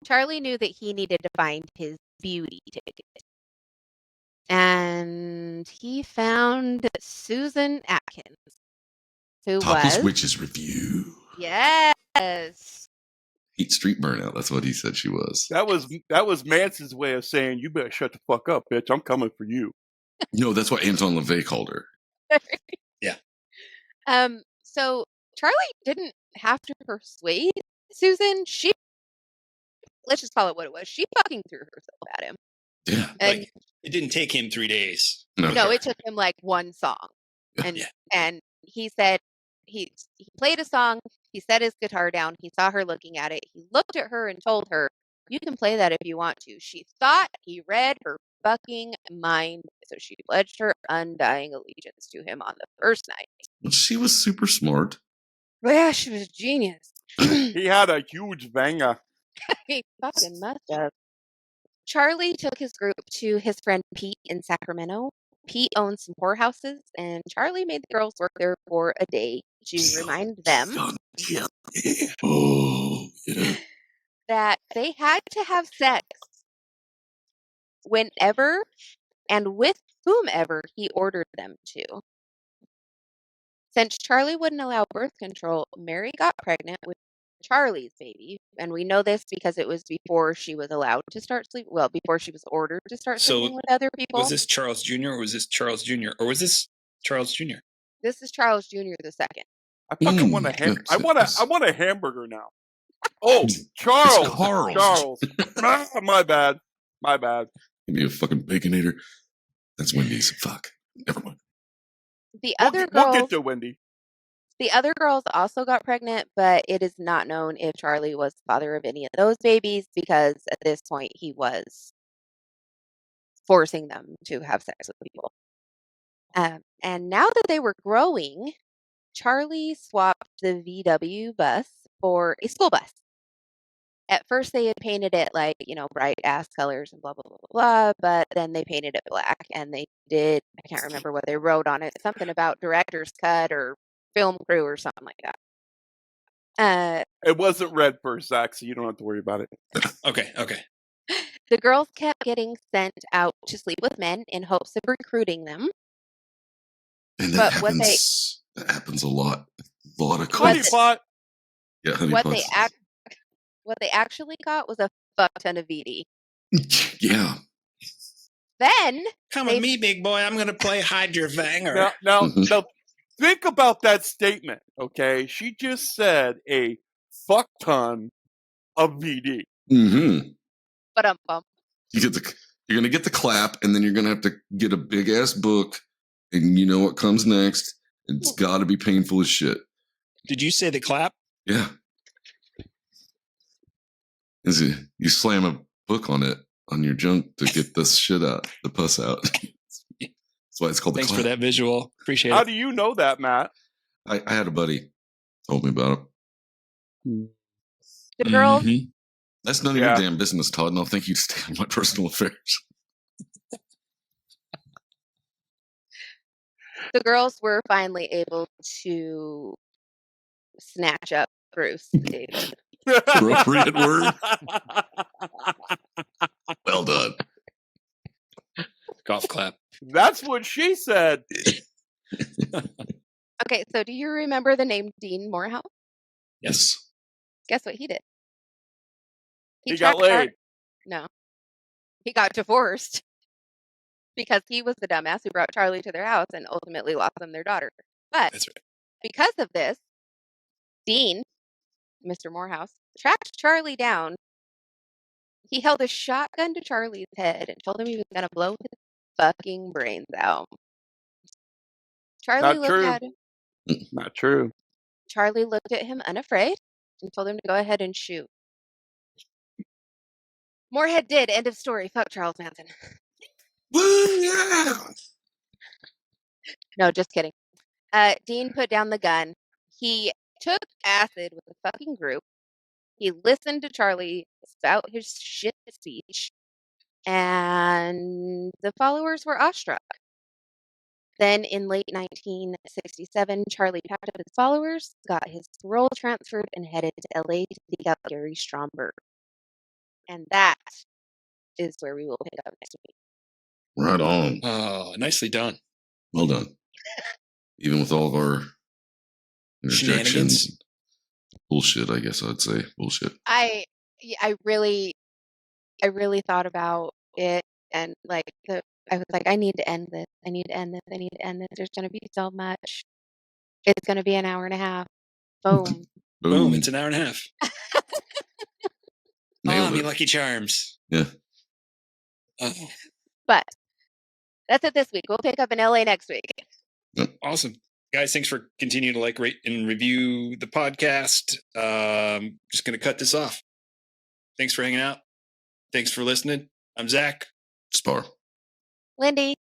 Charlie knew that he needed to find his beauty ticket. And he found Susan Atkins, who Topless was Witches Review. Yes. Eat Street Burnout. That's what he said she was. That was Manson's way of saying, you better shut the fuck up, bitch. I'm coming for you. No, that's what Anton LaVey called her. Yeah. So Charlie didn't have to persuade Susan. Let's just call it what it was. She fucking threw herself at him. Yeah. And Like, it didn't take him 3 days. no, it took him like one song. And and he said he played a song, he set his guitar down, he saw her looking at it, he looked at her and told her, you can play that if you want to. She thought he read her fucking mind, so she pledged her undying allegiance to him on the first night. Well, she was super smart. Well, yeah, she was a genius. He had a huge banger. He fucking must have. Charlie took his group to his friend Pete in Sacramento. Pete owned some whorehouses, and Charlie made the girls work there for a day to remind them that they had to have sex whenever and with whomever he ordered them to. Since Charlie wouldn't allow birth control, Mary got pregnant with Charlie's baby, and we know this because it was before she was allowed to start sleeping. Well, before she was ordered to start sleeping with other people. Was this Charles Jr. or was this Charles Jr. or was this Charles Jr.? This is Charles Jr. the second. I fucking want a I want a hamburger now. Oh, Charles. Charles. My bad. Give me a fucking baconator. That's Wendy's. Fuck. Never mind. We'll get to Wendy. The other girls also got pregnant, but it is not known if Charlie was the father of any of those babies because at this point he was forcing them to have sex with people. And now that they were growing, Charlie swapped the VW bus for a school bus. At first they had painted it like, bright ass colors and blah, blah, blah, blah, but then they painted it black and they did, I can't remember what they wrote on it, something about director's cut or film crew or something like that. It wasn't red first, Zach, so you don't have to worry about it. Okay. The girls kept getting sent out to sleep with men in hopes of recruiting them. And that happens a lot. A lot of honeypot. Yeah, honeypots. What they actually got was a fuck ton of VD. Yeah. Then come with me, big boy. I'm going to play Hide Your Vanger. Now, think about that statement, okay? She just said a fuck ton of VD. Mm-hmm. But You're gonna get the clap, and then you're gonna have to get a big ass book, and you know what comes next. It's got to be painful as shit. Did you say the clap? Yeah. Is it? You slam a book on it on your junk to get the shit out, the pus out. That's why it's called the Thanks clap. for that visual. Appreciate How it. do you know that, Matt? I had a buddy told me about it. the girls, That's none of your damn business, Todd, and I'll thank you to stay on my personal affairs. the girls were finally able to snatch up Bruce and David. Appropriate word. Well done. Golf clap. That's what she said. Okay, so do you remember the name Dean Morehouse? Yes. Guess what he did? He got laid. No. He got divorced because he was the dumbass who brought Charlie to their house and ultimately lost them their daughter. But That's right. because of this, Dean, Mr. Morehouse, tracked Charlie down. He held a shotgun to Charlie's head and told him he was going to blow his fucking brains out. Not true. Not true. Charlie looked at him unafraid and told him to go ahead and shoot. Moorhead did. End of story. Fuck Charles Manson. Woo, yeah. No, just kidding. Dean put down the gun. He took acid with a fucking group. He listened to Charlie spout his shit speech, and the followers were awestruck. Then, in late 1967, Charlie packed up his followers, got his parole transferred, and headed to LA to seek out Gary Stromberg. And that is where we will pick up next week. Right on. Oh, nicely done. Well done. Even with all of our interjections. Bullshit, I guess I'd say. Bullshit. I really thought about it, and I was like, I need to end this. I need to end this. I need to end this. There's going to be so much. It's going to be an hour and a half. Boom. Boom. It's an hour and a half. Nailed me it. Lucky Charms. Yeah. But that's it this week. We'll pick up in LA next week. Awesome. Guys, thanks for continuing to like, rate, and review the podcast. Just going to cut this off. Thanks for hanging out. Thanks for listening. I'm Zach. Spar. Lindy.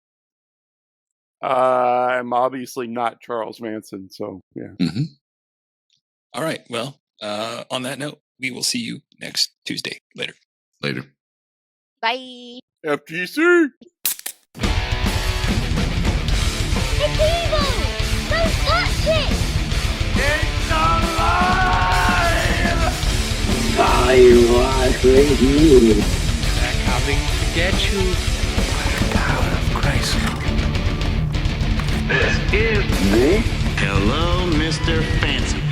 I'm obviously not Charles Manson, so yeah. Mm-hmm. All right. Well, on that note, we will see you next Tuesday. Later. Bye. FTC. It's evil! Don't touch it! It's alive! I was with you. They're coming to get you by the power of Christ. This is Hello, Mr. Fancy